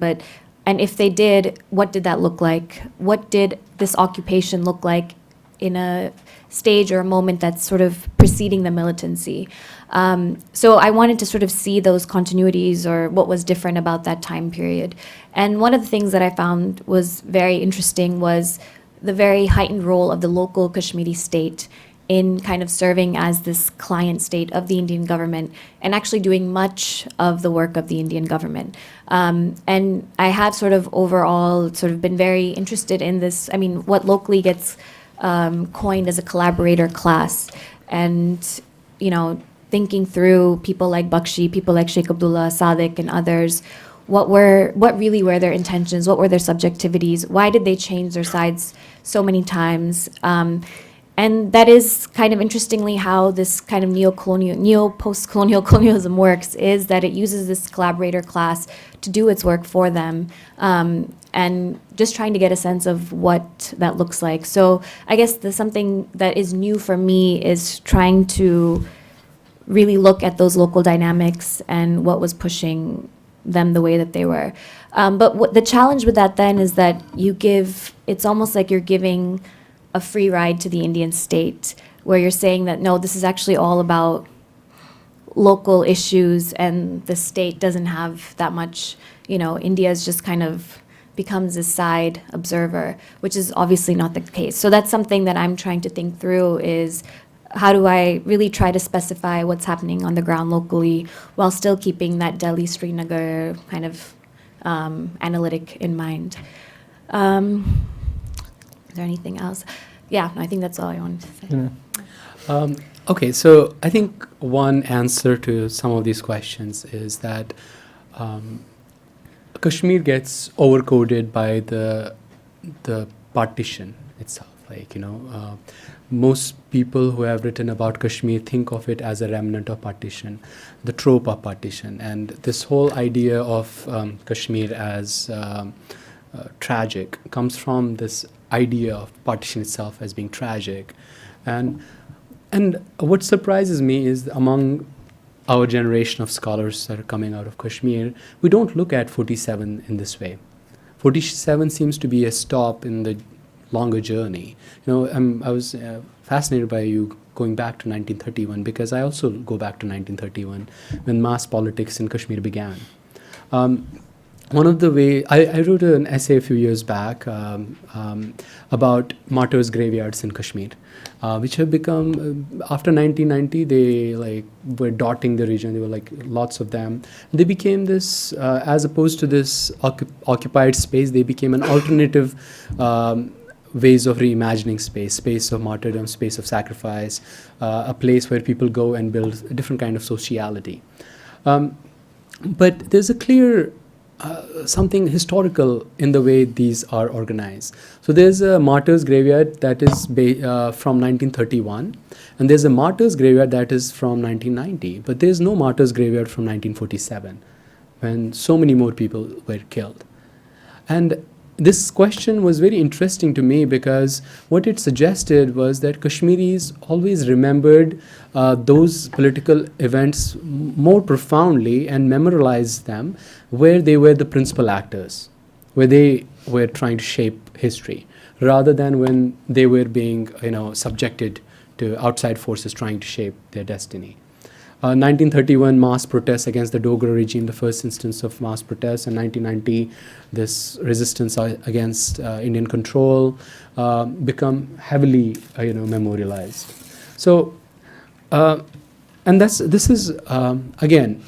[SPEAKER 2] and if they did, what did that look like? What did this occupation look like in a stage or a moment that's sort of preceding the militancy? So I wanted to sort of see those continuities or what was different about that time period. And one of the things that I found was very interesting was the very heightened role of the local Kashmiri state in kind of serving as this client state of the Indian government and actually doing much of the work of the Indian government. And I have sort of overall sort of been very interested in this, I mean, what locally gets coined as a collaborator class. And, you know, thinking through people like Bakshi, people like Sheikh Abdullah, Sadiq, and others, what really were their intentions, what were their subjectivities, why did they change their sides so many times? And that is kind of interestingly how this kind of neo-post-colonial colonialism works, is that it uses this collaborator class to do its work for them, and just trying to get a sense of what that looks like. So I guess something that is new for me is trying to really look at those local dynamics and what was pushing them the way that they were. But the challenge with that then is that it's almost like you're giving a free ride to the Indian state, where you're saying that, no, this is actually all about local issues and the state doesn't have that much, you know, India's just kind of becomes a side observer, which is obviously not the case. So that's something that I'm trying to think through, is how do I really try to specify what's happening on the ground locally while still keeping that Delhi, Srinagar kind of analytic in mind. Is there anything else? Yeah, I think that's all I wanted to say.
[SPEAKER 3] Okay, so I think one answer to some of these questions is that Kashmir gets overcoded by the partition itself. Like, you know, most people who have written about Kashmir think of it as a remnant of partition, the trope of partition. And this whole idea of Kashmir as tragic comes from this idea of partition itself as being tragic. And what surprises me is, among our generation of scholars that are coming out of Kashmir, we don't look at 47 in this way. 47 seems to be a stop in the longer journey. You know, I was fascinated by you going back to 1931, because I also go back to 1931 when mass politics in Kashmir began. One of the way I wrote an essay a few years back about martyrs' graveyards in Kashmir, which have become after 1990 they were dotting the region. There were like lots of them. They became this as opposed to this occupied space. They became an alternative ways of reimagining space of martyrdom, space of sacrifice, a place where people go and build a different kind of sociality. But there's a clear something historical in the way these are organized. So there's a martyrs' graveyard that is from 1931, and there's a martyrs' graveyard that is from 1990, but there's no martyrs' graveyard from 1947, when so many more people were killed. And this question was very interesting to me, because what it suggested was that Kashmiris always remembered those political events more profoundly and memorialized them where they were the principal actors, where they were trying to shape history, rather than when they were being, you know, subjected to outside forces trying to shape their destiny. 1931 mass protests against the Dogra regime, the first instance of mass protests, and 1990 this resistance against Indian control become heavily memorialized. So and this is again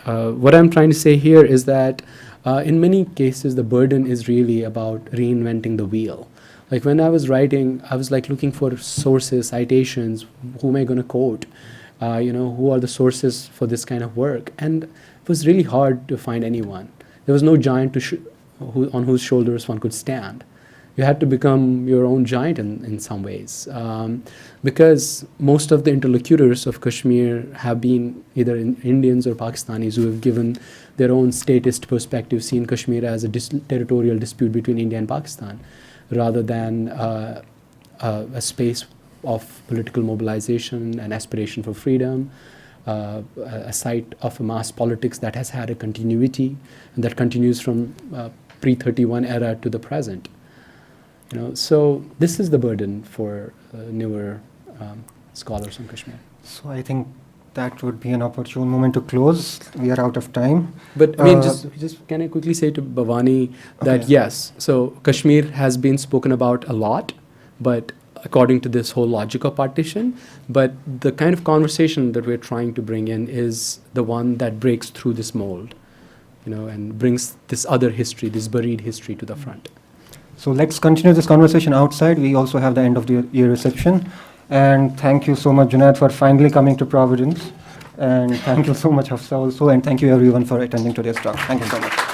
[SPEAKER 3] what I'm trying to say here is that in many cases the burden is really about reinventing the wheel. Like when I was writing, I was like looking for sources, citations, who am I going to quote? Who are the sources for this kind of work? And it was really hard to find anyone. There was no giant on whose shoulders one could stand. You had to become your own giant in some ways, because most of the interlocutors of Kashmir have been either Indians or Pakistanis who have given their own statist perspective, seen Kashmir as a territorial dispute between India and Pakistan, rather than a space of political mobilization and aspiration for freedom, a site of a mass politics that has had a continuity and that continues from pre-31 era to the present. So this is the burden for newer scholars on Kashmir.
[SPEAKER 1] So I think that would be an opportune moment to close. We are out of time.
[SPEAKER 3] But I mean, just can I quickly say to Bhavani that yes, so Kashmir has been spoken about a lot, but according to this whole logic of partition, but the kind of conversation that we're trying to bring in is the one that breaks through this mold, and brings this other history, this buried history to the front.
[SPEAKER 1] So let's continue this conversation outside. We also have the end of the year reception. And thank you so much, Junaid, for finally coming to Providence. And thank you so much, Hafsa, also. And thank you, everyone, for attending today's talk. Thank you so much.